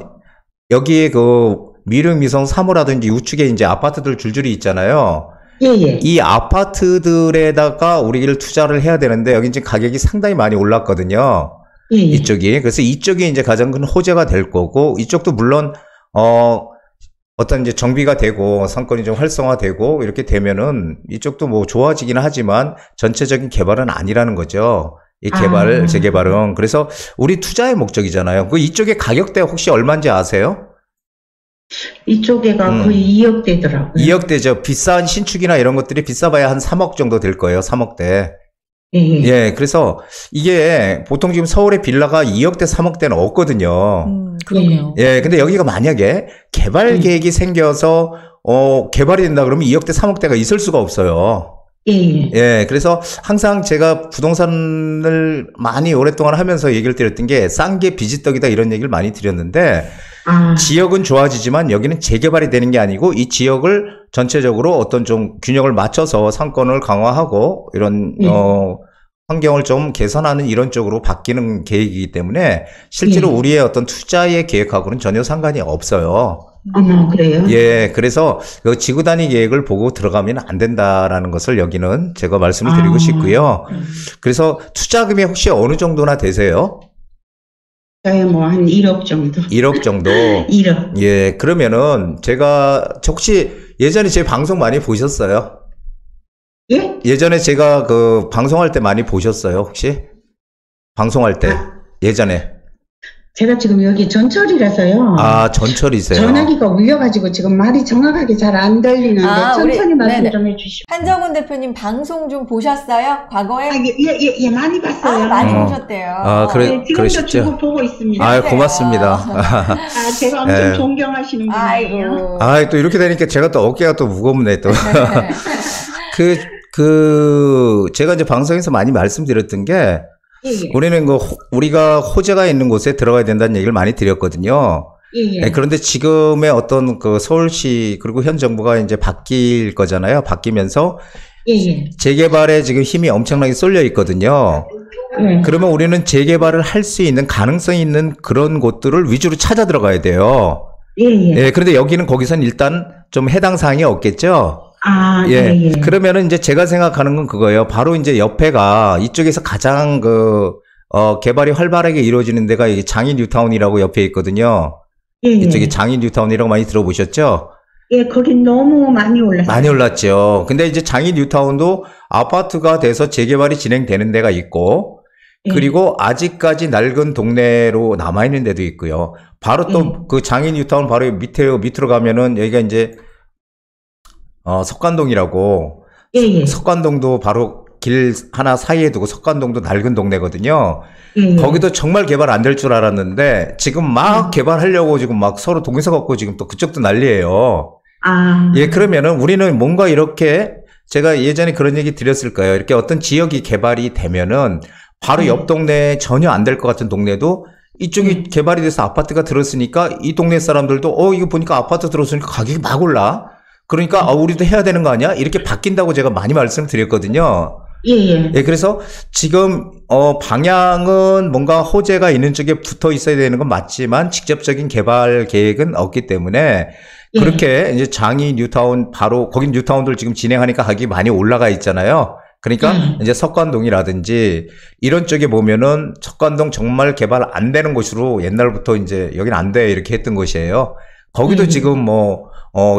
[SPEAKER 2] 여기에 그 미륵미성 3호라든지 우측에 이제 아파트들 줄줄이 있잖아요. 이 아파트들에다가 우리를 투자를 해야 되는데 여기 지금 가격이 상당히 많이 올랐거든요. 이쪽이. 그래서 이쪽이 이제 가장 큰 호재가 될 거고 이쪽도 물론 어떤 이제 정비가 되고 상권이 좀 활성화되고 이렇게 되면은 이쪽도 뭐 좋아지긴 하지만 전체적인 개발은 아니라는 거죠. 이 재개발은. 그래서 우리 투자의 목적이잖아요. 그 이쪽의 가격대 혹시 얼마인지 아세요?
[SPEAKER 1] 이쪽에가 거의 2억대더라고요.
[SPEAKER 2] 2억대죠. 비싼 신축이나 이런 것들이 비싸봐야 한 3억 정도 될 거예요. 3억대. 예, 그래서 이게 보통 지금 서울의 빌라가 2억대, 3억대는 없거든요.
[SPEAKER 3] 그러네요.
[SPEAKER 2] 예, 근데 여기가 만약에 개발 계획이 생겨서 개발이 된다 그러면 2억대, 3억대가 있을 수가 없어요. 예, 그래서 항상 제가 부동산을 많이 오랫동안 하면서 얘기를 드렸던 게 싼 게 비지떡이다 이런 얘기를 많이 드렸는데 지역은 좋아지지만 여기는 재개발이 되는 게 아니고 이 지역을 전체적으로 어떤 좀 균형을 맞춰서 상권을 강화하고 이런 환경을 좀 개선하는 이런 쪽으로 바뀌는 계획이기 때문에 실제로 우리의 어떤 투자의 계획하고는 전혀 상관이 없어요.
[SPEAKER 1] 어머, 그래요?
[SPEAKER 2] 예, 그래서 그 지구 단위 계획을 보고 들어가면 안 된다라는 것을 여기는 제가 말씀을 드리고 싶고요. 그래서 투자금이 혹시 어느 정도나 되세요?
[SPEAKER 1] 저야 뭐 한 1억 정도.
[SPEAKER 2] 1억 정도?
[SPEAKER 1] 1억.
[SPEAKER 2] 예, 그러면은 저 혹시 예전에 제 방송 많이 보셨어요?
[SPEAKER 1] 예?
[SPEAKER 2] 예전에 제가 그 방송할 때 많이 보셨어요, 혹시? 방송할 때, 예전에.
[SPEAKER 1] 제가 지금 여기 전철이라서요.
[SPEAKER 2] 아, 전철이세요?
[SPEAKER 1] 전화기가 울려가지고 지금 말이 정확하게 잘 안 들리는데 천천히 말씀
[SPEAKER 3] 네네.
[SPEAKER 1] 좀 해주시고.
[SPEAKER 3] 한정훈 대표님 방송 좀 보셨어요? 과거에?
[SPEAKER 1] 예, 많이 봤어요.
[SPEAKER 3] 많이
[SPEAKER 2] 어.
[SPEAKER 3] 보셨대요.
[SPEAKER 2] 아, 그래,
[SPEAKER 1] 네, 지금도
[SPEAKER 2] 그러시죠?
[SPEAKER 1] 주고 보고 있습니다.
[SPEAKER 2] 아, 고맙습니다.
[SPEAKER 1] 제가 엄청
[SPEAKER 2] 예.
[SPEAKER 1] 존경하시는 분이에요.
[SPEAKER 3] 아이고.
[SPEAKER 2] 아, 또 이렇게 되니까 제가 또 어깨가 또 무겁네, 또. 제가 이제 방송에서 많이 말씀드렸던 게,
[SPEAKER 1] 예, 예.
[SPEAKER 2] 우리는 우리가 호재가 있는 곳에 들어가야 된다는 얘기를 많이 드렸거든요.
[SPEAKER 1] 예, 예.
[SPEAKER 2] 네, 그런데 지금의 어떤 그 서울시 그리고 현 정부가 이제 바뀔 거잖아요. 바뀌면서
[SPEAKER 1] 예, 예.
[SPEAKER 2] 재개발에 지금 힘이 엄청나게 쏠려 있거든요.
[SPEAKER 1] 예.
[SPEAKER 2] 그러면 우리는 재개발을 할 수 있는 가능성이 있는 그런 곳들을 위주로 찾아 들어가야 돼요.
[SPEAKER 1] 예, 예.
[SPEAKER 2] 예, 그런데 여기는 거기선 일단 좀 해당 사항이 없겠죠.
[SPEAKER 1] 아,
[SPEAKER 2] 예.
[SPEAKER 1] 예, 예.
[SPEAKER 2] 그러면은 이제 제가 생각하는 건 그거예요. 바로 이제 옆에가 이쪽에서 가장 개발이 활발하게 이루어지는 데가 이 장인 뉴타운이라고 옆에 있거든요.
[SPEAKER 1] 예, 예.
[SPEAKER 2] 이쪽이 장인 뉴타운이라고 많이 들어보셨죠?
[SPEAKER 1] 예, 거긴 너무 많이 올랐어요.
[SPEAKER 2] 많이 올랐죠. 근데 이제 장인 뉴타운도 아파트가 돼서 재개발이 진행되는 데가 있고,
[SPEAKER 1] 예.
[SPEAKER 2] 그리고 아직까지 낡은 동네로 남아있는 데도 있고요. 바로 또 그 장인 뉴타운 바로 밑으로 가면은 여기가 이제 석관동이라고,
[SPEAKER 1] 예, 예.
[SPEAKER 2] 석관동도 바로 길 하나 사이에 두고 석관동도 낡은 동네거든요.
[SPEAKER 1] 예, 예.
[SPEAKER 2] 거기도 정말 개발 안 될 줄 알았는데 지금 막 개발하려고 지금 막 서로 동의서 갖고 지금 또 그쪽도 난리예요.
[SPEAKER 1] 아.
[SPEAKER 2] 예, 그러면은 우리는 뭔가 이렇게 제가 예전에 그런 얘기 드렸을 거예요. 이렇게 어떤 지역이 개발이 되면은 바로 옆 동네에 전혀 안 될 것 같은 동네도 이쪽이 개발이 돼서 아파트가 들었으니까 이 동네 사람들도 이거 보니까 아파트 들었으니까 가격이 막 올라. 그러니까 우리도 해야 되는 거 아니야? 이렇게 바뀐다고 제가 많이 말씀드렸거든요.
[SPEAKER 1] 예, 예.
[SPEAKER 2] 예, 그래서 지금 방향은 뭔가 호재가 있는 쪽에 붙어 있어야 되는 건 맞지만 직접적인 개발 계획은 없기 때문에 그렇게 이제 장이 뉴타운 바로 거긴 뉴타운들 지금 진행하니까 가격이 많이 올라가 있잖아요. 그러니까 이제 석관동이라든지 이런 쪽에 보면은 석관동 정말 개발 안 되는 곳으로 옛날부터 이제 여긴 안 돼 이렇게 했던 곳이에요. 거기도 지금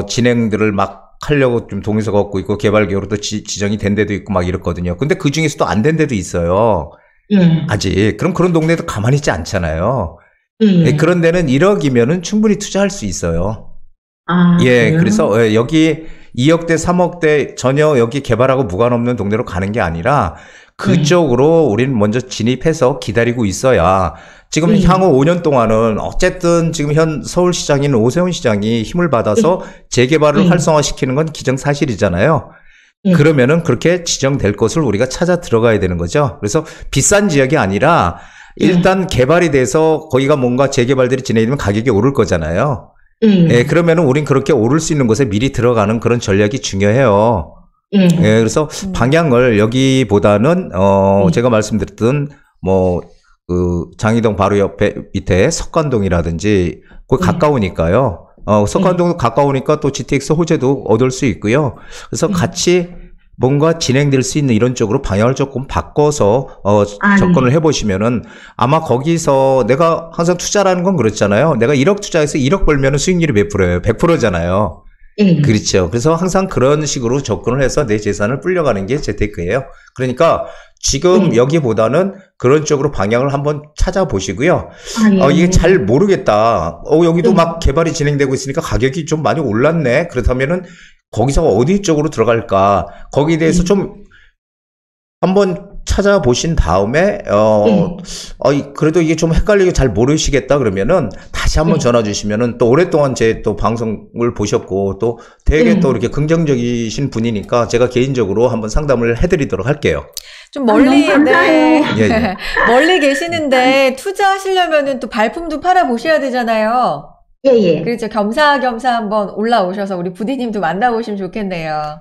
[SPEAKER 2] 진행들을 막 하려고 좀 동의서가 얻고 있고 개발 계획으로도 지정이 된 데도 있고 막 이렇거든요. 근데 그 중에서도 안 된 데도 있어요.
[SPEAKER 1] 예.
[SPEAKER 2] 아직. 그럼 그런 동네도 가만히 있지 않잖아요.
[SPEAKER 1] 예, 예.
[SPEAKER 2] 예, 그런 데는 1억이면은 충분히 투자할 수 있어요.
[SPEAKER 1] 아,
[SPEAKER 2] 예,
[SPEAKER 1] 그래요?
[SPEAKER 2] 그래서 여기 2억대, 3억대 전혀 여기 개발하고 무관없는 동네로 가는 게 아니라 그쪽으로 우리는 먼저 진입해서 기다리고 있어야 지금 향후 5년 동안은 어쨌든 지금 현 서울시장인 오세훈 시장이 힘을 받아서 재개발을 활성화시키는 건 기정사실이잖아요. 그러면은 그렇게 지정될 것을 우리가 찾아 들어가야 되는 거죠. 그래서 비싼 지역이 아니라 일단 개발이 돼서 거기가 뭔가 재개발들이 진행되면 가격이 오를 거잖아요. 예, 그러면은 우린 그렇게 오를 수 있는 곳에 미리 들어가는 그런 전략이 중요해요. 예, 그래서 방향을 여기보다는, 제가 말씀드렸던, 장이동 바로 옆에, 밑에 석관동이라든지, 거기 가까우니까요. 석관동도 가까우니까 또 GTX 호재도 얻을 수 있고요. 그래서 같이 뭔가 진행될 수 있는 이런 쪽으로 방향을 조금 바꿔서, 접근을 해보시면은 아마 거기서 내가 항상 투자라는 건 그렇잖아요. 내가 1억 투자해서 1억 벌면은 수익률이 몇 프로예요? 100%잖아요. 그렇죠. 그래서 항상 그런 식으로 접근을 해서 내 재산을 불려가는 게 재테크예요. 그러니까 지금 여기보다는 그런 쪽으로 방향을 한번 찾아보시고요. 이게 잘 모르겠다. 여기도 막 개발이 진행되고 있으니까 가격이 좀 많이 올랐네. 그렇다면은 거기서 어디 쪽으로 들어갈까? 거기에 대해서 좀 한번 찾아보신 다음에, 그래도 이게 좀 헷갈리게 잘 모르시겠다 그러면은 다시 한번 전화 주시면은 또 오랫동안 제 또 방송을 보셨고 또 되게 또 이렇게 긍정적이신 분이니까 제가 개인적으로 한번 상담을 해드리도록 할게요.
[SPEAKER 3] 좀 멀리,
[SPEAKER 1] 너무 감사해요.
[SPEAKER 2] 예.
[SPEAKER 3] 멀리 계시는데 투자하시려면은 또 발품도 팔아보셔야 되잖아요.
[SPEAKER 1] 예, 예.
[SPEAKER 3] 그렇죠. 겸사겸사 한번 올라오셔서 우리 부디님도 만나보시면 좋겠네요.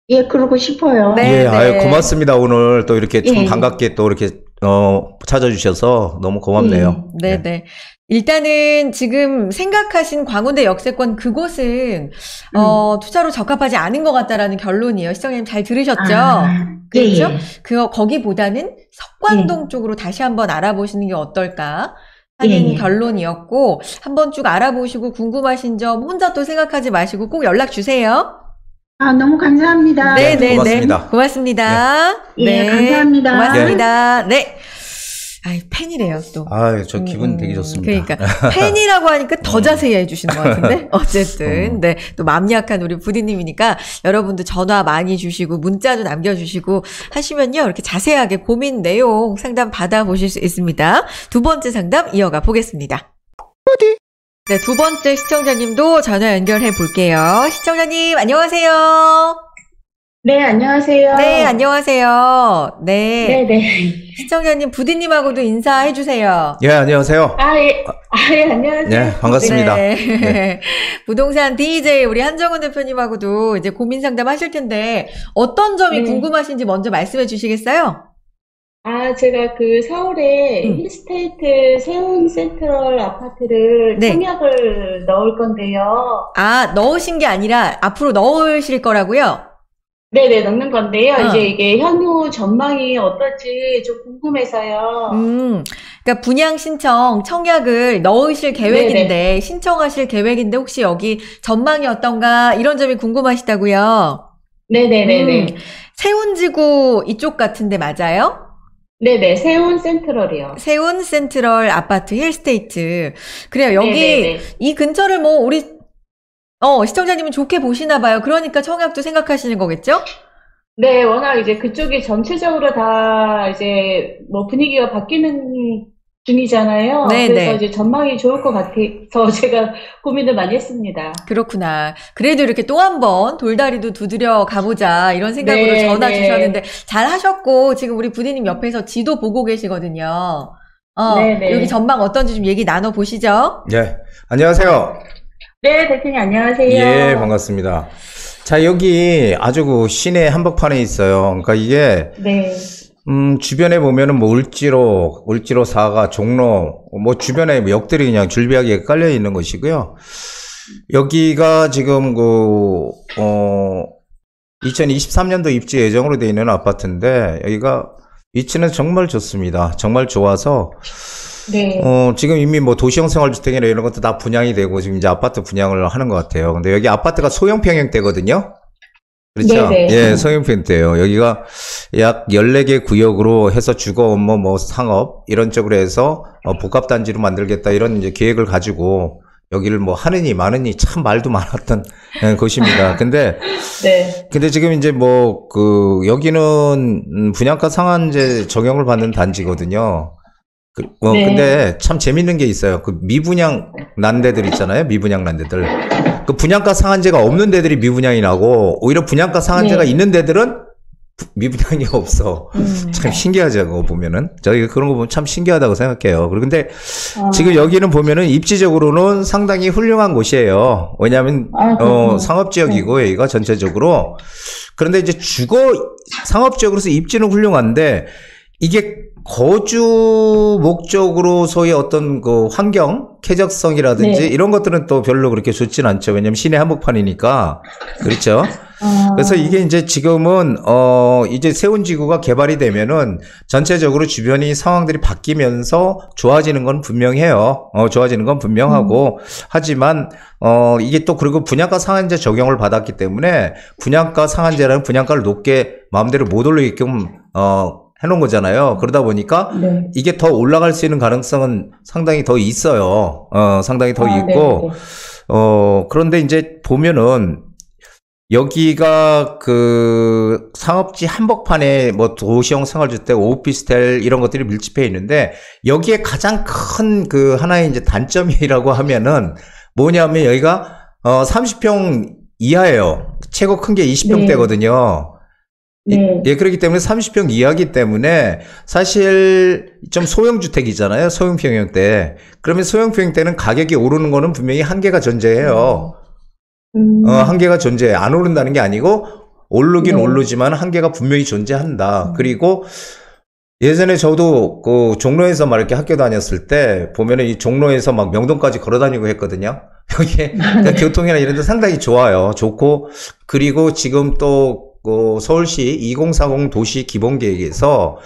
[SPEAKER 1] 예, 그러고 싶어요.
[SPEAKER 3] 네.
[SPEAKER 2] 예, 아유, 고맙습니다. 오늘 또 이렇게 좀
[SPEAKER 1] 예.
[SPEAKER 2] 반갑게 또 이렇게, 찾아주셔서 너무 고맙네요.
[SPEAKER 3] 네. 일단은 지금 생각하신 광운대 역세권 그곳은 투자로 적합하지 않은 것 같다라는 결론이에요. 시청자님 잘 들으셨죠? 그렇죠?
[SPEAKER 1] 예.
[SPEAKER 3] 거기보다는 석관동
[SPEAKER 1] 예.
[SPEAKER 3] 쪽으로 다시 한번 알아보시는 게 어떨까 하는
[SPEAKER 1] 예.
[SPEAKER 3] 결론이었고, 한번 쭉 알아보시고 궁금하신 점 혼자 또 생각하지 마시고 꼭 연락 주세요.
[SPEAKER 1] 너무 감사합니다.
[SPEAKER 3] 네네네.
[SPEAKER 2] 고맙습니다.
[SPEAKER 3] 고맙습니다.
[SPEAKER 1] 예, 감사합니다.
[SPEAKER 3] 고맙습니다. 네. 아이, 팬이래요, 또.
[SPEAKER 2] 아유, 저 기분 되게 좋습니다.
[SPEAKER 3] 그러니까 팬이라고 하니까 더 자세히 해주시는 것 같은데 어쨌든 네, 또 마음 약한 우리 부디님이니까 여러분도 전화 많이 주시고 문자도 남겨주시고 하시면요 이렇게 자세하게 고민 내용 상담 받아보실 수 있습니다. 두 번째 상담 이어가 보겠습니다. 네, 두 번째 시청자님도 전화 연결해 볼게요. 시청자님 안녕하세요.
[SPEAKER 5] 네, 안녕하세요.
[SPEAKER 3] 네, 안녕하세요. 네,
[SPEAKER 5] 네네.
[SPEAKER 3] 시청자님 부디님하고도 인사해 주세요.
[SPEAKER 2] 예, 안녕하세요.
[SPEAKER 5] 예, 안녕하세요.
[SPEAKER 2] 네, 반갑습니다.
[SPEAKER 3] 네. 부동산 DJ 우리 한정은 대표님하고도 이제 고민 상담 하실 텐데 어떤 점이
[SPEAKER 5] 네.
[SPEAKER 3] 궁금하신지 먼저 말씀해 주시겠어요?
[SPEAKER 5] 제가 그 서울에 힐스테이트 세운 센트럴 아파트를
[SPEAKER 3] 네.
[SPEAKER 5] 청약을 넣을 건데요.
[SPEAKER 3] 넣으신 게 아니라 앞으로 넣으실 거라고요?
[SPEAKER 5] 네네, 넣는 건데요.
[SPEAKER 3] 어.
[SPEAKER 5] 이제 이게 향후 전망이 어떨지 좀 궁금해서요.
[SPEAKER 3] 그러니까 분양 신청, 청약을 넣으실 계획인데, 신청하실 계획인데, 혹시 여기 전망이 어떤가, 이런 점이 궁금하시다고요?
[SPEAKER 5] 네네네네.
[SPEAKER 3] 세운지구 이쪽 같은데 맞아요?
[SPEAKER 5] 네네, 세운 센트럴이요.
[SPEAKER 3] 세운 센트럴 아파트 힐스테이트. 그래요, 여기,
[SPEAKER 5] 네네네.
[SPEAKER 3] 이 근처를 뭐, 우리, 시청자님은 좋게 보시나 봐요. 그러니까 청약도 생각하시는 거겠죠?
[SPEAKER 5] 네, 워낙 이제 그쪽이 전체적으로 다 이제 뭐 분위기가 바뀌는 중이잖아요.
[SPEAKER 3] 네네.
[SPEAKER 5] 그래서 이제 전망이 좋을 것 같아서 제가 고민을 많이 했습니다.
[SPEAKER 3] 그렇구나. 그래도 이렇게 또 한 번 돌다리도 두드려 가보자 이런 생각으로
[SPEAKER 5] 네,
[SPEAKER 3] 전화
[SPEAKER 5] 네.
[SPEAKER 3] 주셨는데 잘 하셨고 지금 우리 부디님 옆에서 지도 보고 계시거든요.
[SPEAKER 5] 네, 네.
[SPEAKER 3] 여기 전망 어떤지 좀 얘기 나눠 보시죠.
[SPEAKER 2] 예, 안녕하세요.
[SPEAKER 5] 네, 대표님 안녕하세요.
[SPEAKER 2] 예, 반갑습니다. 자, 여기 아주 그 시내 한복판에 있어요. 그러니까 이게,
[SPEAKER 5] 네.
[SPEAKER 2] 주변에 보면은 뭐 울지로 사가, 종로, 뭐 주변에 역들이 그냥 줄비하게 깔려 있는 것이고요. 여기가 지금 2023년도 입주 예정으로 되어 있는 아파트인데, 여기가 위치는 정말 좋습니다. 정말 좋아서,
[SPEAKER 5] 네.
[SPEAKER 2] 지금 이미 뭐 도시형 생활주택이나 이런 것도 다 분양이 되고 지금 이제 아파트 분양을 하는 것 같아요. 근데 여기 아파트가 소형 평형대거든요. 그렇죠?
[SPEAKER 5] 네네.
[SPEAKER 2] 예, 소형 평형대예요. 여기가 약 14개 구역으로 해서 주거, 업무, 뭐 상업 이런 쪽으로 해서 복합단지로 만들겠다 이런 이제 계획을 가지고 여기를 뭐 하느니 마느니 참 말도 많았던 곳입니다. 근데
[SPEAKER 5] 네.
[SPEAKER 2] 지금 이제 뭐 여기는 분양가 상한제 적용을 받는 단지거든요.
[SPEAKER 5] 네.
[SPEAKER 2] 근데 참 재밌는 게 있어요. 그 미분양 난 데들 있잖아요. 미분양 난 데들. 그 분양가 상한제가 없는 데들이 미분양이 나고, 오히려 분양가 상한제가
[SPEAKER 5] 네.
[SPEAKER 2] 있는 데들은 미분양이 없어. 참 신기하죠, 그거 보면은. 저희가 그런 거 보면 참 신기하다고 생각해요. 근데 지금 여기는 보면은 입지적으로는 상당히 훌륭한 곳이에요. 왜냐하면,
[SPEAKER 5] 그렇군요.
[SPEAKER 2] 상업지역이고, 여기가 전체적으로. 그런데 이제 상업지역으로서 입지는 훌륭한데, 이게 거주 목적으로 소위 어떤 그 환경, 쾌적성이라든지
[SPEAKER 5] 네.
[SPEAKER 2] 이런 것들은 또 별로 그렇게 좋진 않죠. 왜냐면 시내 한복판이니까. 그렇죠. 그래서 이게 이제 지금은, 이제 세운지구가 개발이 되면은 전체적으로 주변이 상황들이 바뀌면서 좋아지는 건 분명해요. 좋아지는 건 분명하고. 하지만, 이게 또 그리고 분양가 상한제 적용을 받았기 때문에 분양가 상한제라는 분양가를 높게 마음대로 못 올리게끔, 해놓은 거잖아요. 그러다 보니까
[SPEAKER 5] 네.
[SPEAKER 2] 이게 더 올라갈 수 있는 가능성은 상당히 더 있어요. 상당히 더 있고, 그런데 이제 보면은 여기가 그 상업지 한복판에 뭐 도시형 생활주택, 오피스텔 이런 것들이 밀집해 있는데 여기에 가장 큰 그 하나의 이제 단점이라고 하면은 뭐냐면 여기가 30평 이하예요. 최고 큰 게 20평대거든요.
[SPEAKER 5] 네.
[SPEAKER 2] 예, 그렇기 때문에 30평 이하기 때문에 사실 좀 소형주택이잖아요. 소형평형대. 그러면 소형평형대는 가격이 오르는 거는 분명히 한계가 존재해요. 한계가 존재해. 안 오른다는 게 아니고 오르긴
[SPEAKER 5] 네.
[SPEAKER 2] 오르지만 한계가 분명히 존재한다. 그리고 예전에 저도 그 종로에서 막 이렇게 학교 다녔을 때 보면은 이 종로에서 막 명동까지 걸어 다니고 했거든요. 여기 교통이나 이런 데 상당히 좋아요. 좋고, 그리고 지금 또 서울시 2040 도시 기본계획에서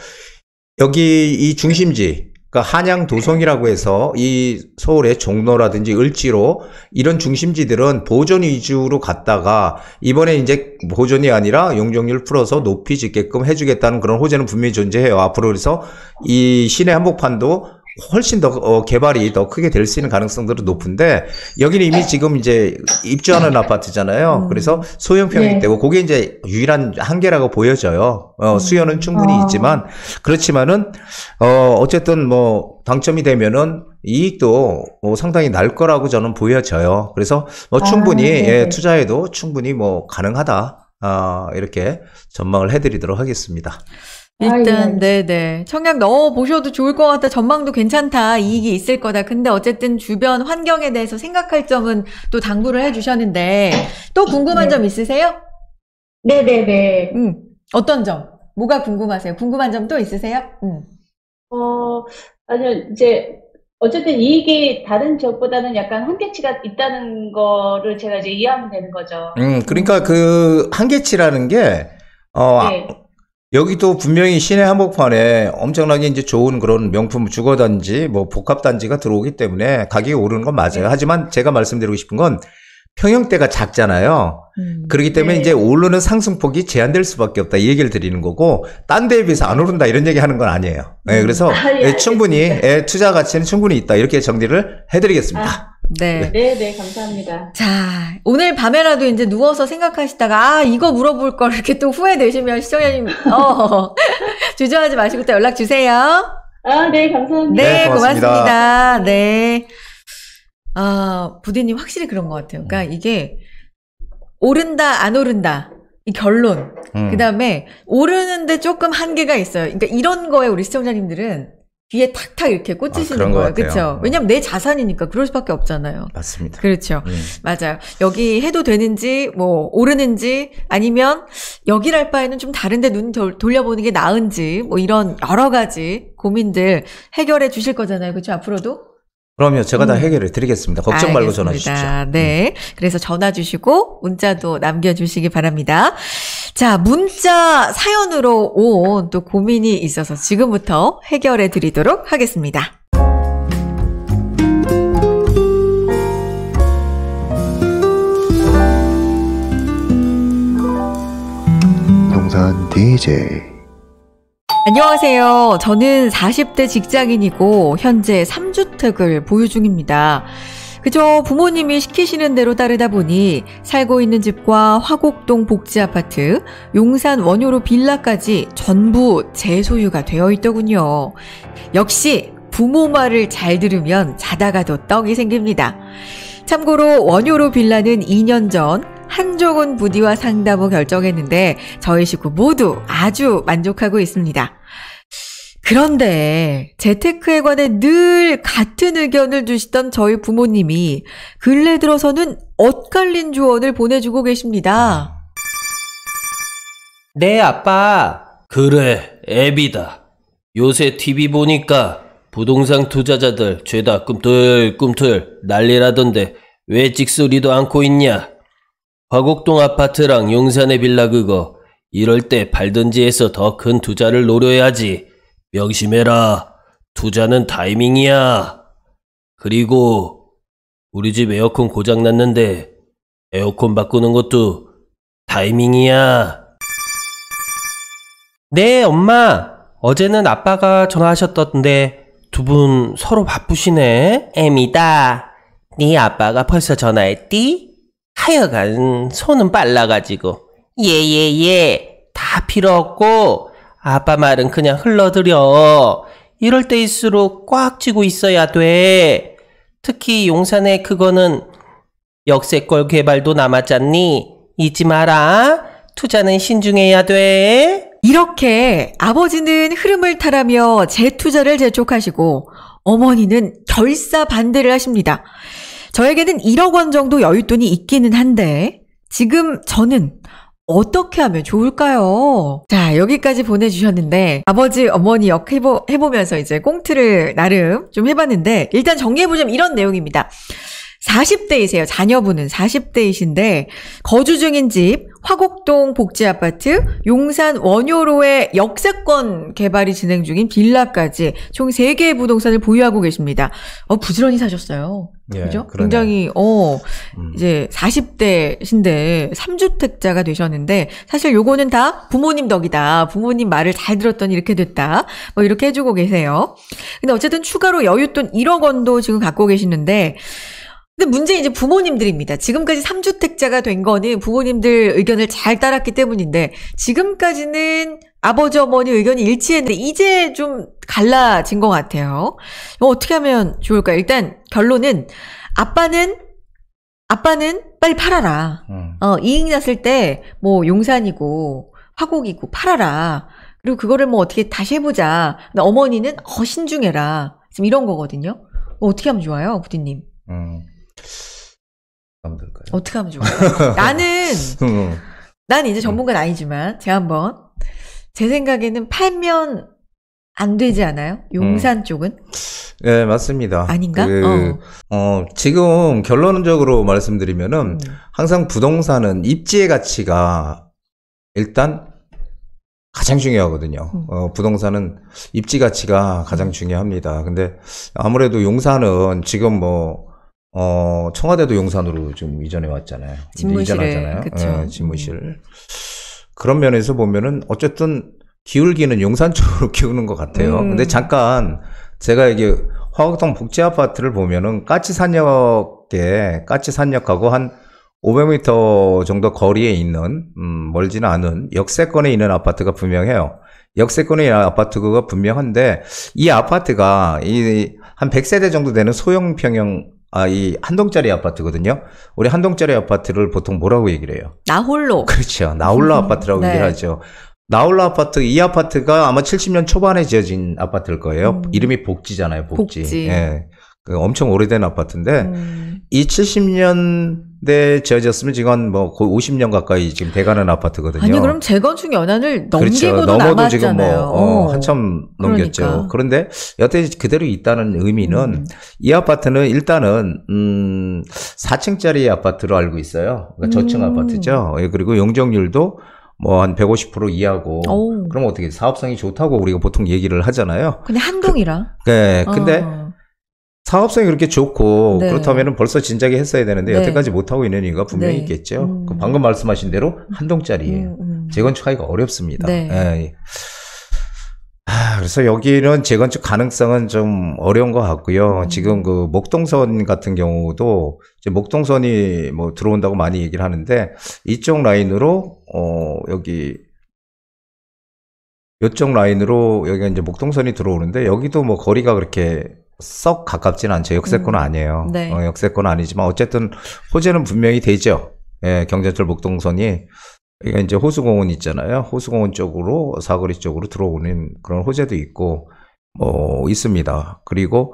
[SPEAKER 2] 여기 이 중심지, 그러니까 한양 도성이라고 해서 이 서울의 종로라든지 을지로 이런 중심지들은 보존 위주로 갔다가 이번에 이제 보존이 아니라 용적률 풀어서 높이 짓게끔 해주겠다는 그런 호재는 분명히 존재해요. 앞으로 그래서 이 시내 한복판도 훨씬 더 개발이 더 크게 될 수 있는 가능성들은 높은데 여기는 이미 지금 이제 입주하는 아파트잖아요. 그래서 소형평이
[SPEAKER 5] 네.
[SPEAKER 2] 되고 그게 이제 유일한 한계라고 보여져요. 수요는 충분히 있지만 그렇지만은 어쨌든 뭐 당첨이 되면은 이익도 상당히 날 거라고 저는 보여져요. 그래서 뭐 충분히
[SPEAKER 5] 네네.
[SPEAKER 2] 투자해도 충분히 뭐 가능하다. 이렇게 전망을 해드리도록 하겠습니다.
[SPEAKER 3] 일단,
[SPEAKER 5] 예.
[SPEAKER 3] 네네. 청약 넣어 보셔도 좋을 것 같다. 전망도 괜찮다. 이익이 있을 거다. 근데 어쨌든 주변 환경에 대해서 생각할 점은 또 당부를 해주셨는데, 또 궁금한
[SPEAKER 5] 네.
[SPEAKER 3] 점 있으세요?
[SPEAKER 5] 네네네.
[SPEAKER 3] 어떤 점? 뭐가 궁금하세요? 궁금한 점 또 있으세요?
[SPEAKER 5] 아니요, 이제, 어쨌든 이익이 다른 지역보다는 약간 한계치가 있다는 거를 제가 이제 이해하면 되는 거죠.
[SPEAKER 2] 그러니까 그 한계치라는 게,
[SPEAKER 5] 네.
[SPEAKER 2] 여기도 분명히 시내 한복판에 엄청나게 이제 좋은 그런 명품 주거단지, 뭐 복합단지가 들어오기 때문에 가격이 오르는 건 맞아요.
[SPEAKER 5] 네.
[SPEAKER 2] 하지만 제가 말씀드리고 싶은 건 평형대가 작잖아요. 그렇기 때문에
[SPEAKER 5] 네.
[SPEAKER 2] 이제 오르는 상승폭이 제한될 수밖에 없다. 이 얘기를 드리는 거고, 딴 데에 비해서 안 오른다 이런 얘기 하는 건 아니에요. 네, 그래서
[SPEAKER 5] 예,
[SPEAKER 2] 충분히
[SPEAKER 5] 알겠습니다.
[SPEAKER 2] 투자 가치는 충분히 있다. 이렇게 정리를 해드리겠습니다.
[SPEAKER 3] 네.
[SPEAKER 5] 네네, 감사합니다.
[SPEAKER 3] 자, 오늘 밤에라도 이제 누워서 생각하시다가, 이거 물어볼 걸 이렇게 또 후회되시면 시청자님, 주저하지 마시고 또 연락 주세요.
[SPEAKER 5] 네, 감사합니다.
[SPEAKER 3] 네,
[SPEAKER 2] 네, 고맙습니다.
[SPEAKER 3] 고맙습니다. 네. 부대님 확실히 그런 것 같아요. 그러니까 이게 오른다, 안 오른다. 이 결론. 그 다음에 오르는데 조금 한계가 있어요. 그러니까 이런 거에 우리 시청자님들은 귀에 탁탁 이렇게 꽂히시는
[SPEAKER 2] 그런 것
[SPEAKER 3] 거예요.
[SPEAKER 2] 같아요.
[SPEAKER 3] 그렇죠? 왜냐면 내 자산이니까 그럴 수밖에 없잖아요.
[SPEAKER 2] 맞습니다.
[SPEAKER 3] 그렇죠. 맞아요. 여기 해도 되는지, 뭐, 오르는지, 아니면 여기랄 바에는 좀 다른데 눈 돌려보는 게 나은지, 뭐 이런 여러 가지 고민들 해결해 주실 거잖아요. 그렇죠? 앞으로도?
[SPEAKER 2] 그럼요. 제가 다 해결해 드리겠습니다. 걱정 말고 전화 주십시오.
[SPEAKER 3] 알겠습니다. 네. 그래서 전화 주시고 문자도 남겨주시기 바랍니다. 자, 문자 사연으로 온 또 고민이 있어서 지금부터 해결해 드리도록 하겠습니다.
[SPEAKER 6] 부동산 DJ
[SPEAKER 3] 안녕하세요. 저는 40대 직장인이고 현재 3주택을 보유 중입니다. 그저 부모님이 시키시는 대로 따르다 보니 살고 있는 집과 화곡동 복지아파트, 용산 원효로 빌라까지 전부 제 소유가 되어 있더군요. 역시 부모 말을 잘 들으면 자다가도 떡이 생깁니다. 참고로 원효로 빌라는 2년 전 한종훈 부디와 상담 후 결정했는데 저희 식구 모두 아주 만족하고 있습니다. 그런데 재테크에 관해 늘 같은 의견을 주시던 저희 부모님이 근래 들어서는 엇갈린 조언을 보내주고 계십니다.
[SPEAKER 7] 네, 아빠. 그래, 애비다. 요새 TV 보니까 부동산 투자자들 죄다 꿈틀꿈틀 난리라던데 왜 찍소리도 않고 있냐? 화곡동 아파트랑 용산의 빌라 그거 이럴 때 팔던지에서 더 큰 투자를 노려야지. 명심해라. 투자는 타이밍이야. 그리고 우리 집 에어컨 고장 났는데 에어컨 바꾸는 것도 타이밍이야. 네, 엄마. 어제는 아빠가 전화하셨던데 두 분 서로 바쁘시네. 애미다. 네 아빠가 벌써 전화했디? 하여간 손은 빨라가지고. 예. 다 필요 없고 아빠 말은 그냥 흘러들여. 이럴 때일수록 꽉 쥐고 있어야 돼. 특히 용산에 그거는 역세권 개발도 남았잖니. 잊지 마라. 투자는 신중해야 돼.
[SPEAKER 3] 이렇게 아버지는 흐름을 타라며 재투자를 재촉하시고 어머니는 결사 반대를 하십니다. 저에게는 1억 원 정도 여윳돈이 있기는 한데 지금 저는 어떻게 하면 좋을까요? 자, 여기까지 보내주셨는데, 아버지, 어머니 역 해보면서 이제 꽁트를 나름 좀 해봤는데, 일단 정리해보자면 이런 내용입니다. 40대이세요. 자녀분은 40대이신데, 거주 중인 집, 화곡동 복지아파트, 용산 원효로의 역세권 개발이 진행 중인 빌라까지 총 3개의 부동산을 보유하고 계십니다. 부지런히 사셨어요.
[SPEAKER 2] 예,
[SPEAKER 3] 그죠?
[SPEAKER 2] 그러네요.
[SPEAKER 3] 굉장히, 이제 40대신데 3주택자가 되셨는데, 사실 요거는 다 부모님 덕이다. 부모님 말을 잘 들었더니 이렇게 됐다. 뭐 이렇게 해주고 계세요. 근데 어쨌든 추가로 여윳돈 1억 원도 지금 갖고 계시는데, 근데 문제는 이제 부모님들입니다. 지금까지 3주택자가 된 거는 부모님들 의견을 잘 따랐기 때문인데, 지금까지는 아버지, 어머니 의견이 일치했는데, 이제 좀 갈라진 것 같아요. 이거 어떻게 하면 좋을까요? 일단, 결론은, 아빠는 빨리 팔아라. 이익 났을 때, 뭐, 용산이고, 화곡이고, 팔아라. 그리고 그거를 뭐 어떻게 다시 해보자. 근데 어머니는, 신중해라. 지금 이런 거거든요. 어떻게 하면 좋아요, 부디님? 어떻게 하면 좋아요? 나는 이제 전문가는 아니지만, 제가 한번, 제 생각에는 팔면 안 되지 않아요? 용산 쪽은?
[SPEAKER 2] 네, 맞습니다.
[SPEAKER 3] 아닌가?
[SPEAKER 2] 지금 결론적으로 말씀드리면은, 항상 부동산은 입지의 가치가 일단 가장 중요하거든요. 부동산은 입지 가치가 가장 중요합니다. 근데 아무래도 용산은 지금 청와대도 용산으로 좀 이전해 왔잖아요.
[SPEAKER 3] 집무실에, 그쵸.
[SPEAKER 2] 집무실. 그런 면에서 보면은 어쨌든 기울기는 용산 쪽으로 기우는 것 같아요. 근데 잠깐 제가 이게 화곡동 복지아파트를 보면은 까치산역하고 한 500m 정도 거리에 있는 멀지는 않은 역세권에 있는 아파트가 분명해요. 역세권에 있는 아파트가 분명한데 이 아파트가 한 100세대 정도 되는 소형 평형 이 한동짜리 아파트거든요. 우리 한동짜리 아파트를 보통 뭐라고 얘기를 해요?
[SPEAKER 3] 나홀로.
[SPEAKER 2] 그렇죠. 나홀로 아파트라고
[SPEAKER 3] 네.
[SPEAKER 2] 얘기를 하죠. 나홀로 아파트, 이 아파트가 아마 70년 초반에 지어진 아파트일 거예요. 이름이 복지잖아요, 복지. 예. 엄청 오래된 아파트인데, 이 70년대 지어졌으면 지금 한 50년 가까이 지금 돼가는 아파트거든요.
[SPEAKER 3] 아니, 그럼 재건축 연한을
[SPEAKER 2] 그렇죠.
[SPEAKER 3] 넘기고도
[SPEAKER 2] 넘어도
[SPEAKER 3] 남았잖아요.
[SPEAKER 2] 지금 한참 넘겼죠.
[SPEAKER 3] 그러니까.
[SPEAKER 2] 그런데 여태 그대로 있다는 의미는 이 아파트는 일단은 4층짜리 아파트로 알고 있어요. 그러니까 저층 아파트죠. 그리고 용적률도 한 150% 이하고. 그럼 어떻게 사업성이 좋다고 우리가 보통 얘기를 하잖아요.
[SPEAKER 3] 근데 한동이라.
[SPEAKER 2] 네. 근데 사업성이 그렇게 좋고
[SPEAKER 3] 네.
[SPEAKER 2] 그렇다면 벌써 진작에 했어야 되는데
[SPEAKER 3] 네.
[SPEAKER 2] 여태까지 못하고 있는 이유가 분명히
[SPEAKER 3] 네.
[SPEAKER 2] 있겠죠. 방금 말씀하신 대로 한동짜리예요. 재건축하기가 어렵습니다.
[SPEAKER 3] 네.
[SPEAKER 2] 예. 그래서 여기는 재건축 가능성은 좀 어려운 것 같고요. 지금 그 목동선 같은 경우도 이제 목동선이 들어온다고 많이 얘기를 하는데 이쪽 라인으로 이쪽 라인으로 여기가 이제 목동선이 들어오는데 여기도 거리가 그렇게 썩 가깝진 않죠. 역세권은 아니에요.
[SPEAKER 3] 네.
[SPEAKER 2] 역세권은 아니지만 어쨌든 호재는 분명히 되죠. 예, 경전철 목동선이 여기가 이제 호수공원 있잖아요. 호수공원 쪽으로 사거리 쪽으로 들어오는 그런 호재도 있고 있습니다. 그리고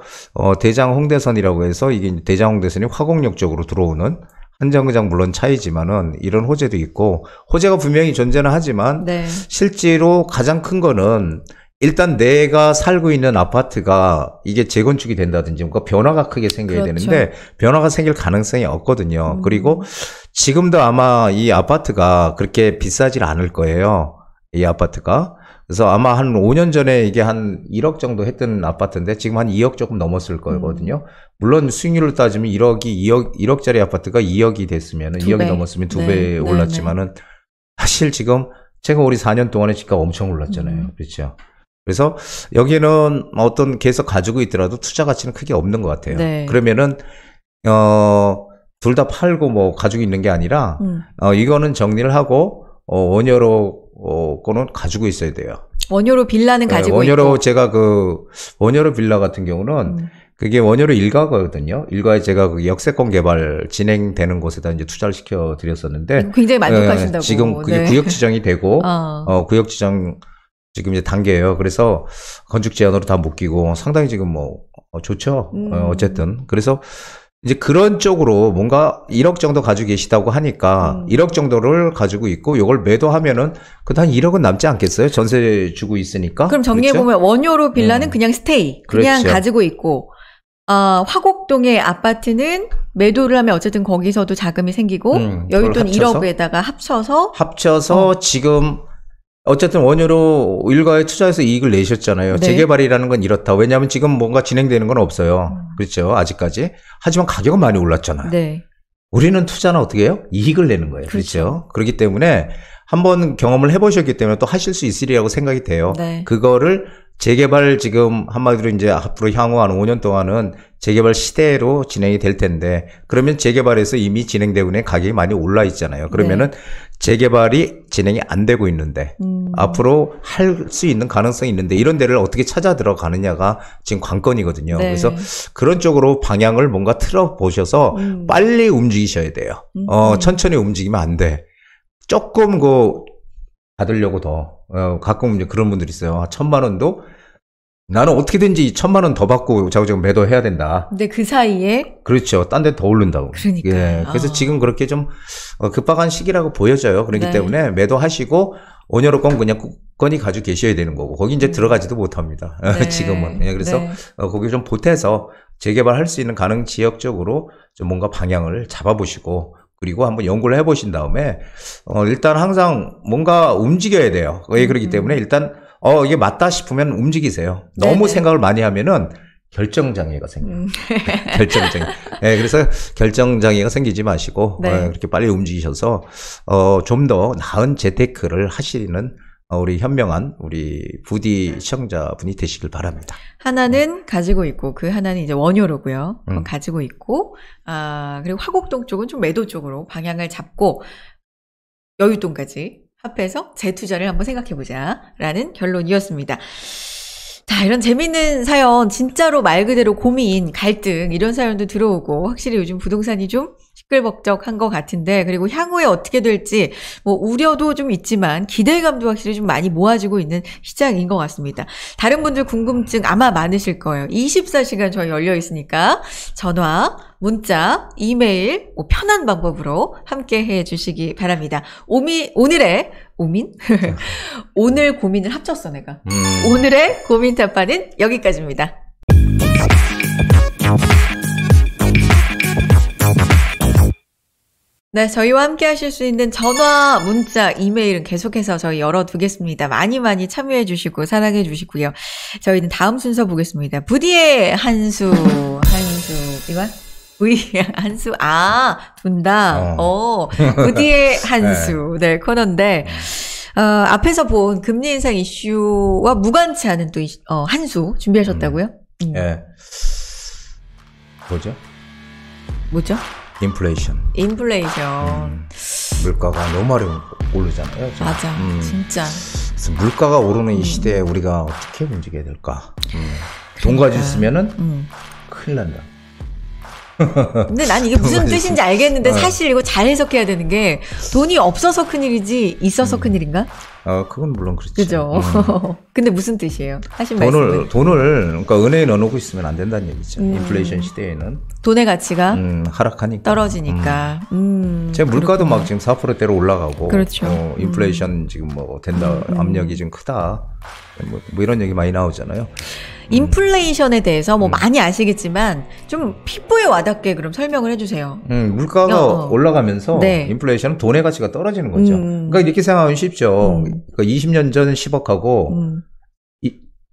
[SPEAKER 2] 대장 홍대선이라고 해서 이게 대장 홍대선이 화곡역 쪽으로 들어오는 한 정거장 물론 차이지만은 이런 호재도 있고 호재가 분명히 존재는 하지만
[SPEAKER 3] 네.
[SPEAKER 2] 실제로 가장 큰 거는 일단 내가 살고 있는 아파트가 이게 재건축이 된다든지 뭔가 변화가 크게 생겨야
[SPEAKER 3] 그렇죠.
[SPEAKER 2] 되는데 변화가 생길 가능성이 없거든요. 그리고 지금도 아마 이 아파트가 그렇게 비싸질 않을 거예요. 이 아파트가. 그래서 아마 한 5년 전에 이게 한 1억 정도 했던 아파트인데 지금 한 2억 조금 넘었을 거거든요. 물론 수익률을 따지면 1억짜리 아파트가 2억이 됐으면 2억이 넘었으면 2배
[SPEAKER 3] 네.
[SPEAKER 2] 올랐지만은 사실 지금 제가 우리 4년 동안에 집값 엄청 올랐잖아요. 그렇죠. 그래서 여기는 어떤 계속 가지고 있더라도 투자 가치는 크게 없는 것 같아요.
[SPEAKER 3] 네.
[SPEAKER 2] 그러면은 둘 다 팔고 가지고 있는 게 아니라 이거는 정리를 하고 원효로 거는 가지고 있어야 돼요.
[SPEAKER 3] 원효로 빌라는 가지고
[SPEAKER 2] 원효로
[SPEAKER 3] 있고.
[SPEAKER 2] 제가 원효로 빌라 같은 경우는 그게 원효로 일가거든요. 일가에 제가 그 역세권 개발 진행되는 곳에다 이제 투자를 시켜 드렸었는데
[SPEAKER 3] 굉장히 만족하신다고.
[SPEAKER 2] 지금 그게
[SPEAKER 3] 네.
[SPEAKER 2] 구역 지정이 되고 구역 지정 지금 이제 단계예요. 그래서 건축 제한으로 다 묶이고 상당히 지금 좋죠. 어쨌든 그래서 이제 그런 쪽으로 뭔가 1억 정도 가지고 계시다고 하니까 1억 정도를 가지고 있고 요걸 매도하면은 그다음 1억은 남지 않겠어요? 전세 주고 있으니까.
[SPEAKER 3] 그럼 정리해보면 원효로 빌라는
[SPEAKER 2] 음.
[SPEAKER 3] 그냥 스테이. 그냥
[SPEAKER 2] 그렇죠.
[SPEAKER 3] 가지고 있고, 화곡동의 아파트는 매도를 하면 어쨌든 거기서도 자금이 생기고, 여윳돈
[SPEAKER 2] 그걸
[SPEAKER 3] 1억에다가 합쳐서
[SPEAKER 2] 지금 어쨌든 원효로 일가에 투자해서 이익을 내셨잖아요.
[SPEAKER 3] 네.
[SPEAKER 2] 재개발이라는 건 이렇다. 왜냐하면 지금 뭔가 진행되는 건 없어요. 그렇죠. 아직까지. 하지만 가격은 많이 올랐잖아요.
[SPEAKER 3] 네.
[SPEAKER 2] 우리는 투자는 어떻게 해요? 이익을 내는 거예요. 그렇죠. 그렇기 때문에 한번 경험을 해보셨기 때문에 또 하실 수 있으리라고 생각이 돼요.
[SPEAKER 3] 네.
[SPEAKER 2] 그거를 재개발 지금 한마디로 이제 앞으로 향후 한 5년 동안은 재개발 시대로 진행이 될 텐데 그러면 재개발에서 이미 진행되고 있는 가격이 많이 올라 있잖아요. 그러면은 재개발이 진행이 안 되고 있는데 앞으로 할 수 있는 가능성이 있는데 이런 데를 어떻게 찾아 들어가느냐가 지금 관건이거든요.
[SPEAKER 3] 네.
[SPEAKER 2] 그래서 그런 쪽으로 방향을 뭔가 틀어 보셔서 빨리 움직이셔야 돼요. 천천히 움직이면 안 돼. 조금 받으려고 가끔 이제 그런 분들이 있어요. 1,000만 원도 나는 어떻게든지 1,000만 원 더 받고 자꾸자꾸 매도해야 된다.
[SPEAKER 3] 근데 그 사이에
[SPEAKER 2] 그렇죠. 딴 데 더 오른다고.
[SPEAKER 3] 그러니까요.
[SPEAKER 2] 예. 그래서 지금 그렇게 좀 급박한 시기라고 보여져요. 그렇기
[SPEAKER 3] 네.
[SPEAKER 2] 때문에 매도하시고 원효로건 그냥 굳건히 가지고 계셔야 되는 거고 거기 이제 들어가지도 못합니다.
[SPEAKER 3] 네.
[SPEAKER 2] 지금은. 예. 그래서
[SPEAKER 3] 네.
[SPEAKER 2] 거기 좀 보태서 재개발할 수 있는 가능 지역 쪽으로 좀 뭔가 방향을 잡아보시고 그리고 한번 연구를 해보신 다음에 일단 항상 뭔가 움직여야 돼요. 그렇기 때문에 일단 이게 맞다 싶으면 움직이세요. 너무
[SPEAKER 3] 네네.
[SPEAKER 2] 생각을 많이 하면은 결정장애가 생겨요. 결정장애. 네, 그래서 결정장애가 생기지 마시고
[SPEAKER 3] 네.
[SPEAKER 2] 그렇게 빨리 움직이셔서 좀 더 나은 재테크를 하시는 우리 현명한 우리 부디 시청자분이 되시길 바랍니다.
[SPEAKER 3] 하나는 가지고 있고 그 하나는 이제 원효로고요. 그건 가지고 있고 그리고 화곡동 쪽은 좀 매도 쪽으로 방향을 잡고 여윳돈까지 합해서 재투자를 한번 생각해보자라는 결론이었습니다. 자, 이런 재밌는 사연, 진짜로 말 그대로 고민, 갈등 이런 사연도 들어오고 확실히 요즘 부동산이 좀 시끌벅적한 것 같은데 그리고 향후에 어떻게 될지 뭐 우려도 좀 있지만 기대감도 확실히 좀 많이 모아지고 있는 시장인 것 같습니다. 다른 분들 궁금증 아마 많으실 거예요. 24시간 저희 열려 있으니까 전화, 문자, 이메일 뭐 편한 방법으로 함께 해주시기 바랍니다. 오늘의 오늘 고민을 합쳤어 내가. 오늘의 고민 타파는 여기까지입니다. 네, 저희와 함께 하실 수 있는 전화, 문자, 이메일은 계속해서 저희 열어두겠습니다. 많이 참여해 주시고 사랑해 주시고요. 저희는 다음 순서 보겠습니다. 부디의 한수, 이거? 한수, 분다. 부디의 한수. 네, 코너인데, 앞에서 본 금리 인상 이슈와 무관치 않은 또, 한수 준비하셨다고요?
[SPEAKER 2] 예. 뭐죠? 인플레이션. 물가가 너무 많이 오르잖아요. 지금.
[SPEAKER 3] 맞아, 진짜.
[SPEAKER 2] 그래서 물가가 오르는 이 시대에 우리가 어떻게 움직여야 될까? 돈 가지고 있으면은 큰일 난다.
[SPEAKER 3] 근데 난 이게 무슨 뜻인지 알겠는데 사실 이거 잘 해석해야 되는 게 돈이 없어서 큰일이지 있어서 큰일인가?
[SPEAKER 2] 그건 물론 그렇지.
[SPEAKER 3] 그죠. 근데 무슨 뜻이에요? 하신 말씀은.
[SPEAKER 2] 돈을 그러니까 은행에 넣어놓고 있으면 안 된다는 얘기죠. 인플레이션 시대에는.
[SPEAKER 3] 돈의 가치가
[SPEAKER 2] 하락하니까.
[SPEAKER 3] 떨어지니까.
[SPEAKER 2] 지금 물가도
[SPEAKER 3] 그렇구나.
[SPEAKER 2] 막 지금 4%대로 올라가고.
[SPEAKER 3] 그렇죠.
[SPEAKER 2] 인플레이션 지금 뭐 된다. 압력이 좀 크다. 뭐 이런 얘기 많이 나오잖아요.
[SPEAKER 3] 인플레이션에 대해서 뭐 많이 아시겠지만 좀 피부에 와닿게 그럼 설명을 해주세요.
[SPEAKER 2] 물가가 올라가면서
[SPEAKER 3] 네.
[SPEAKER 2] 인플레이션은 돈의 가치가 떨어지는 거죠. 그러니까 이렇게 생각하면 쉽죠. 그러니까 20년 전 10억하고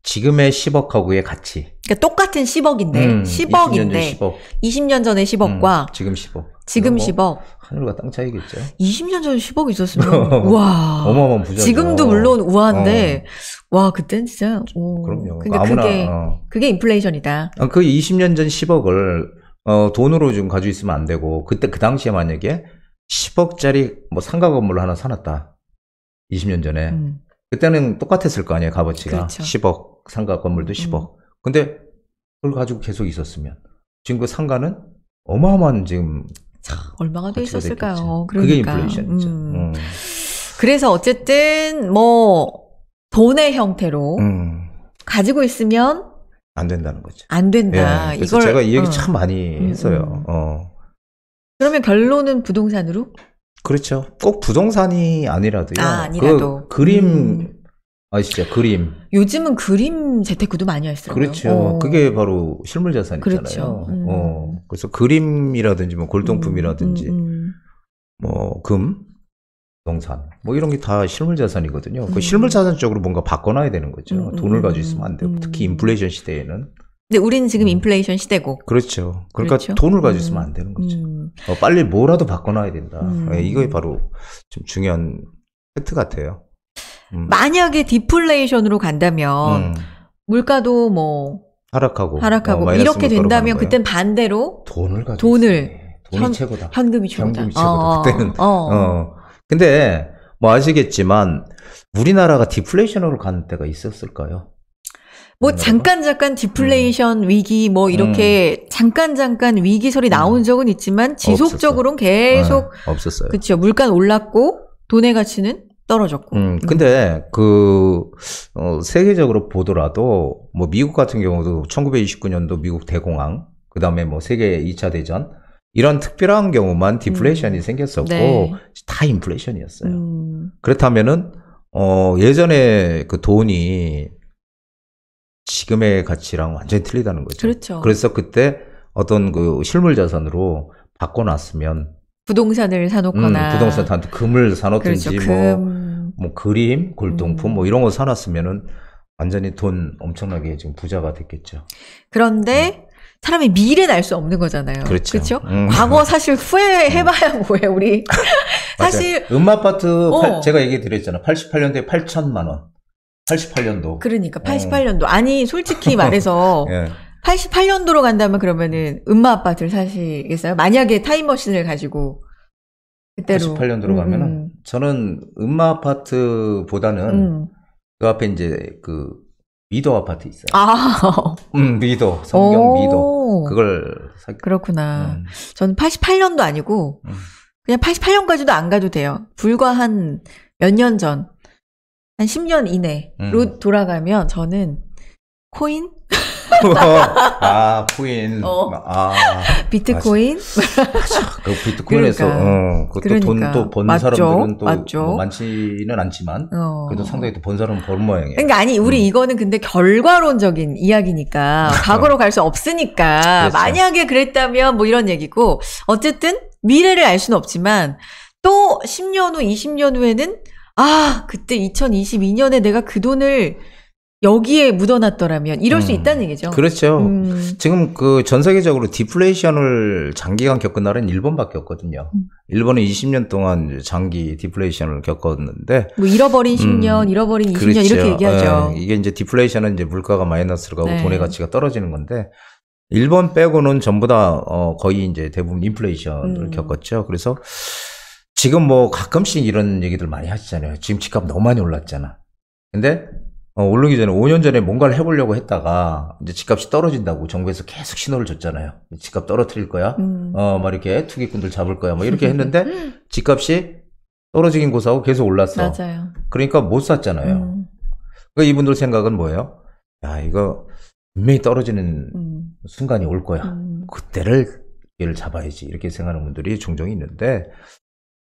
[SPEAKER 2] 지금의 10억하고의 가치.
[SPEAKER 3] 그러니까 똑같은 10억인데 10억인데 20년 전에 10억과
[SPEAKER 2] 지금 10억.
[SPEAKER 3] 지금
[SPEAKER 2] 뭐
[SPEAKER 3] 10억.
[SPEAKER 2] 하늘과 땅 차이겠죠.
[SPEAKER 3] 20년 전에 10억 있었으면 와
[SPEAKER 2] 어마어마한 부자죠.
[SPEAKER 3] 지금도 물론 우아한데 와 그때는 진짜
[SPEAKER 2] 그럼요.
[SPEAKER 3] 그러니까 그게 인플레이션이다.
[SPEAKER 2] 그 20년 전 10억을 돈으로 좀 가지고 있으면 안 되고 그 당시에 만약에 10억짜리 뭐 상가 건물을 하나 사놨다. 20년 전에. 그때는 똑같았을 거 아니에요, 값어치가.
[SPEAKER 3] 그렇죠.
[SPEAKER 2] 10억, 상가 건물도 10억. 근데 그걸 가지고 계속 있었으면 지금 그 상가는 어마어마한 지금
[SPEAKER 3] 얼마가 돼 있었을까요?
[SPEAKER 2] 됐겠죠.
[SPEAKER 3] 그러니까.
[SPEAKER 2] 그게 인플레이션이죠.
[SPEAKER 3] 그래서 어쨌든 뭐 돈의 형태로 가지고 있으면
[SPEAKER 2] 안 된다는 거죠.
[SPEAKER 3] 안 된다.
[SPEAKER 2] 예, 그래서
[SPEAKER 3] 이걸
[SPEAKER 2] 제가 이 얘기 참 많이 했어요.
[SPEAKER 3] 그러면 결론은 부동산으로?
[SPEAKER 2] 그렇죠. 꼭 부동산이 아니라도요.
[SPEAKER 3] 아니라도.
[SPEAKER 2] 그 그림 아시죠? 그림.
[SPEAKER 3] 요즘은 그림 재테크도 많이 하시더라고요.
[SPEAKER 2] 그렇죠. 그게 바로 실물 자산이잖아요.
[SPEAKER 3] 그렇죠.
[SPEAKER 2] 그래서 그림이라든지 뭐 골동품이라든지 뭐 금, 부동산 뭐 이런 게 다 실물 자산이거든요. 그 실물 자산 쪽으로 뭔가 바꿔놔야 되는 거죠. 돈을 가지고 있으면 안 되고 특히 인플레이션 시대에는.
[SPEAKER 3] 근데 우리는 지금 인플레이션 시대고.
[SPEAKER 2] 그렇죠. 그러니까
[SPEAKER 3] 그렇죠?
[SPEAKER 2] 돈을 가지고 있으면 안 되는 거죠. 빨리 뭐라도 바꿔놔야 된다. 이게 바로 좀 중요한 팩트 같아요.
[SPEAKER 3] 만약에 디플레이션으로 간다면 물가도 뭐
[SPEAKER 2] 하락하고
[SPEAKER 3] 이렇게
[SPEAKER 2] 마이너스 물가로
[SPEAKER 3] 된다면
[SPEAKER 2] 가는 거예요.
[SPEAKER 3] 그땐 반대로
[SPEAKER 2] 돈을 가지고
[SPEAKER 3] 돈을
[SPEAKER 2] 돈이 최고다.
[SPEAKER 3] 현금이 최고다.
[SPEAKER 2] 현금이 최고다. 그때는 근데 뭐 아시겠지만 우리나라가 디플레이션으로 가는 때가 있었을까요?
[SPEAKER 3] 뭐 잠깐 디플레이션 위기 뭐 이렇게 잠깐 위기설이 나온 적은 있지만 지속적으로는 계속
[SPEAKER 2] 없었어요.
[SPEAKER 3] 그렇죠. 물가는 올랐고 돈의 가치는 떨어졌고.
[SPEAKER 2] 근데 세계적으로 보더라도 뭐 미국 같은 경우도 1929년도 미국 대공황, 그다음에 뭐 세계 2차 대전 이런 특별한 경우만 디플레이션이 생겼었고
[SPEAKER 3] 네.
[SPEAKER 2] 다 인플레이션이었어요. 그렇다면은 예전에 그 돈이 지금의 가치랑 완전히 틀리다는 거죠.
[SPEAKER 3] 그렇죠.
[SPEAKER 2] 그래서 그때 어떤 그 실물 자산으로 바꿔놨으면
[SPEAKER 3] 부동산을 사놓거나
[SPEAKER 2] 부동산 금을 사놓든지
[SPEAKER 3] 그렇죠.
[SPEAKER 2] 뭐 그림, 골동품 뭐 이런 거 사놨으면은 완전히 돈 엄청나게 지금 부자가 됐겠죠.
[SPEAKER 3] 그런데 사람이 미래는 알 수 없는 거잖아요.
[SPEAKER 2] 그렇죠.
[SPEAKER 3] 과거 사실 후회해봐야 뭐예요, 우리. 사실
[SPEAKER 2] 음마아파트 제가 얘기 드렸잖아요. 88년도에 8천만 원. 88년도.
[SPEAKER 3] 그러니까 88년도. 아니 솔직히 말해서
[SPEAKER 2] 예.
[SPEAKER 3] 88년도로 간다면 그러면은 음마아파트를 사시겠어요? 만약에 타임머신을 가지고 그때로
[SPEAKER 2] 88년도로 가면은 저는 음마아파트보다는 그 앞에 이제 그 미도 아파트 있어요. 미도, 성경 미도. 그걸
[SPEAKER 3] 그렇구나. 저는 88년도 아니고 그냥 88년까지도 안 가도 돼요. 불과 한 몇 년 전, 한 10년 이내로 돌아가면 저는 코인?
[SPEAKER 2] 코인.
[SPEAKER 3] 비트코인?
[SPEAKER 2] 맞아. 그 비트코인에서, 그것도 돈 또 번 사람들은 또 뭐 많지는 않지만, 그래도 상당히 또 번 사람은 번 모양이에요.
[SPEAKER 3] 그러니까 아니, 우리 이거는 근데 결과론적인 이야기니까, 과거로 갈 수 없으니까,
[SPEAKER 2] 그렇죠.
[SPEAKER 3] 만약에 그랬다면 뭐 이런 얘기고, 어쨌든 미래를 알 수는 없지만, 또 10년 후, 20년 후에는, 그때 2022년에 내가 그 돈을 여기에 묻어놨더라면 이럴 수 있다는 얘기죠.
[SPEAKER 2] 그렇죠. 지금 그 전 세계적으로 디플레이션을 장기간 겪은 나라는 일본밖에 없거든요. 일본은 20년 동안 장기 디플레이션을 겪었는데
[SPEAKER 3] 뭐 잃어버린 10년, 잃어버린 20년
[SPEAKER 2] 그렇죠.
[SPEAKER 3] 이렇게 얘기하죠.
[SPEAKER 2] 이게 이제 디플레이션은 이제 물가가 마이너스로 가고
[SPEAKER 3] 네.
[SPEAKER 2] 돈의 가치가 떨어지는 건데 일본 빼고는 전부 다 거의 이제 대부분 인플레이션을 겪었죠. 그래서 지금 뭐 가끔씩 이런 얘기들 많이 하시잖아요. 지금 집값 너무 많이 올랐잖아. 근데 오르기 전에 5년 전에 뭔가를 해보려고 했다가 이제 집값이 떨어진다고 정부에서 계속 신호를 줬잖아요. 집값 떨어뜨릴 거야. 막 이렇게 투기꾼들 잡을 거야. 뭐 이렇게 했는데 집값이 떨어지긴 고사하고 계속 올랐어.
[SPEAKER 3] 맞아요.
[SPEAKER 2] 그러니까 못 샀잖아요. 그러니까 이분들 생각은 뭐예요? 야, 이거 분명히 떨어지는 순간이 올 거야. 그때를 얘를 잡아야지. 이렇게 생각하는 분들이 종종 있는데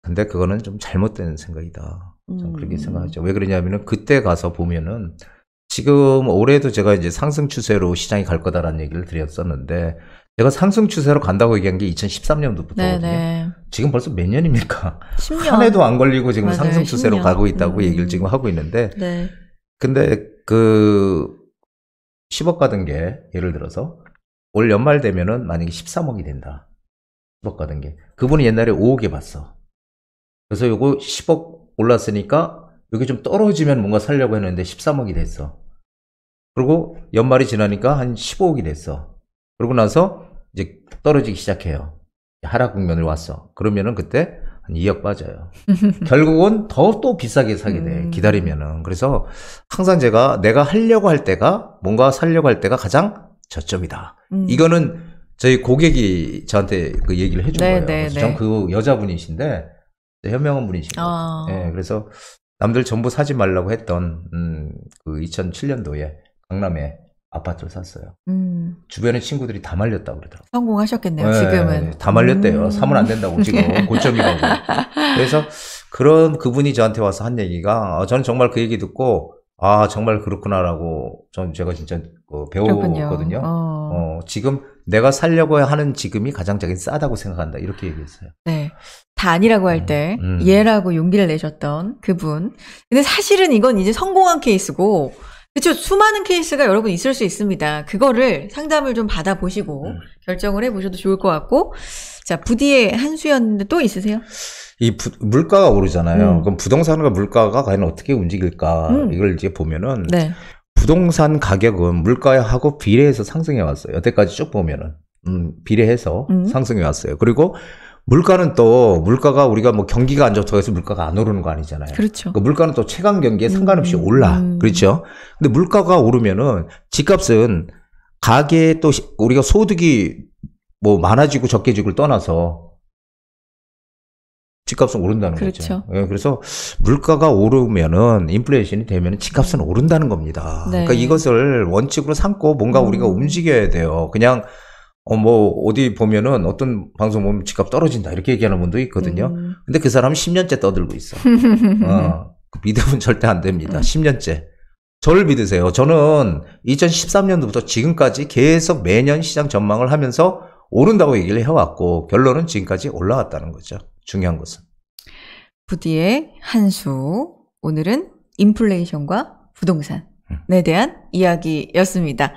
[SPEAKER 2] 근데 그거는 좀 잘못된 생각이다. 저는 그렇게 생각하죠. 왜 그러냐면은 그때 가서 보면은 지금 올해도 제가 이제 상승 추세로 시장이 갈 거다라는 얘기를 드렸었는데 제가 상승 추세로 간다고 얘기한 게 2013년도부터거든요.
[SPEAKER 3] 네네.
[SPEAKER 2] 지금 벌써 몇 년입니까?
[SPEAKER 3] 10년.
[SPEAKER 2] 한 해도 안 걸리고 지금
[SPEAKER 3] 맞아요.
[SPEAKER 2] 상승 추세로
[SPEAKER 3] 10년.
[SPEAKER 2] 가고 있다고 얘기를 지금 하고 있는데
[SPEAKER 3] 네.
[SPEAKER 2] 근데 그 10억 가던 게 예를 들어서 올 연말 되면은 만약에 13억이 된다. 10억 가던 게. 그분이 옛날에 5억에 봤어. 그래서 요거 10억 올랐으니까 여기 좀 떨어지면 뭔가 살려고 했는데 13억이 됐어. 그리고 연말이 지나니까 한 15억이 됐어. 그러고 나서 이제 떨어지기 시작해요. 하락 국면을 왔어. 그러면은 그때 한 2억 빠져요. 결국은 더 또 비싸게 사게 돼. 기다리면은. 그래서 항상 내가 하려고 할 때가 뭔가 살려고 할 때가 가장 저점이다. 이거는 저희 고객이 저한테 그 얘기를 해준 거예요. 그래서 전 그 여자분이신데 현명한 분이신 것 같아요. 네, 그래서 남들 전부 사지 말라고 했던 그 2007년도에 강남에 아파트를 샀어요. 주변에 친구들이 다 말렸다고 그러더라고요.
[SPEAKER 3] 성공하셨겠네요,
[SPEAKER 2] 네,
[SPEAKER 3] 지금은.
[SPEAKER 2] 다 말렸대요. 사면 안 된다고 지금 고점이라고. 그래서 그분이 저한테 와서 한 얘기가 저는 정말 그 얘기 듣고 정말 그렇구나라고 제가 진짜 배웠거든요. 지금 내가 살려고 하는 지금이 가장 싸다고 생각한다. 이렇게 얘기했어요.
[SPEAKER 3] 네. 다 아니라고 할 때 예라고 용기를 내셨던 그분. 근데 사실은 이건 이제 성공한 케이스고 그렇죠. 수많은 케이스가 여러분 있을 수 있습니다. 그거를 상담을 좀 받아보시고 결정을 해보셔도 좋을 것 같고. 자, 부디의 한수였는데 또 있으세요?
[SPEAKER 2] 물가가 오르잖아요. 그럼 부동산과 물가가 과연 어떻게 움직일까? 이걸 이제 보면은
[SPEAKER 3] 네.
[SPEAKER 2] 부동산 가격은 물가하고 비례해서 상승해 왔어요. 여태까지 쭉 보면은 비례해서 상승해 왔어요. 그리고 물가가 우리가 뭐 경기가 안 좋다고 해서 물가가 안 오르는 거 아니잖아요.
[SPEAKER 3] 그렇죠.
[SPEAKER 2] 그 물가는 또 최강 경기에 상관없이 올라. 그렇죠. 근데 물가가 오르면은 집값은 가계에 또 우리가 소득이 뭐 많아지고 적게지고를 떠나서 집값은 오른다는
[SPEAKER 3] 그렇죠.
[SPEAKER 2] 거죠. 예, 그래서 물가가 오르면은 인플레이션이 되면은 집값은 오른다는 겁니다.
[SPEAKER 3] 네.
[SPEAKER 2] 그러니까 이것을 원칙으로 삼고 뭔가 우리가 움직여야 돼요. 그냥 어디 보면은 어떤 방송 보면 집값 떨어진다 이렇게 얘기하는 분도 있거든요. 근데 그 사람은 10년째 떠들고 있어. 믿으면 절대 안 됩니다. 10년째. 저를 믿으세요. 저는 2013년도부터 지금까지 계속 매년 시장 전망을 하면서 오른다고 얘기를 해왔고 결론은 지금까지 올라왔다는 거죠. 중요한 것은.
[SPEAKER 3] 부디의 한수. 오늘은 인플레이션과 부동산에 대한 이야기였습니다.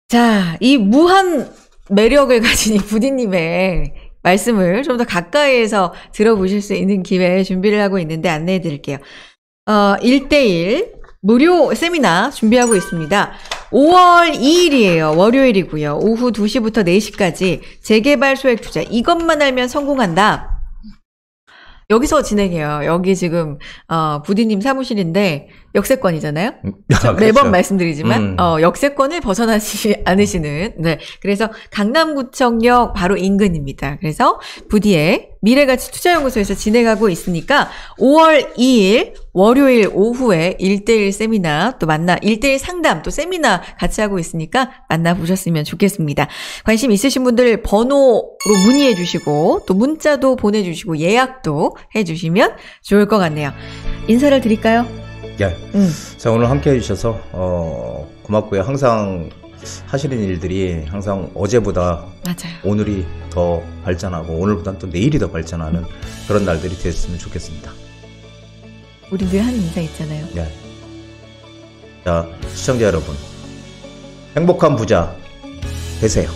[SPEAKER 3] 자, 이 무한 매력을 가진 이 부디님의 말씀을 좀 더 가까이에서 들어보실 수 있는 기회에 준비를 하고 있는데 안내해 드릴게요. 1대1 무료 세미나 준비하고 있습니다. 5월 2일이에요. 월요일이고요. 오후 2시부터 4시까지 재개발 소액 투자. 이것만 알면 성공한다. 여기서 진행해요. 여기 지금 부디님 사무실인데 역세권이잖아요.
[SPEAKER 2] 그렇죠.
[SPEAKER 3] 매번 말씀드리지만 역세권을 벗어나지 않으시는. 네, 그래서 강남구청역 바로 인근입니다. 그래서 부디의 미래가치 투자연구소에서 진행하고 있으니까 5월 2일 월요일 오후에 1대1 세미나 또 1대1 상담 또 세미나 같이 하고 있으니까 만나보셨으면 좋겠습니다. 관심 있으신 분들 번호로 문의해 주시고 또 문자도 보내주시고 예약도 해주시면 좋을 것 같네요. 인사를 드릴까요?
[SPEAKER 2] 예. 자, 오늘 함께 해주셔서 고맙고요. 항상 하시는 일들이 항상 어제보다
[SPEAKER 3] 맞아요.
[SPEAKER 2] 오늘이 더 발전하고 오늘보다 또 내일이 더 발전하는 그런 날들이 됐으면 좋겠습니다.
[SPEAKER 3] 우리 늘 하는 인사 있잖아요.
[SPEAKER 2] 예. 자, 시청자 여러분, 행복한 부자 되세요.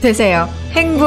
[SPEAKER 3] 되세요. 행복.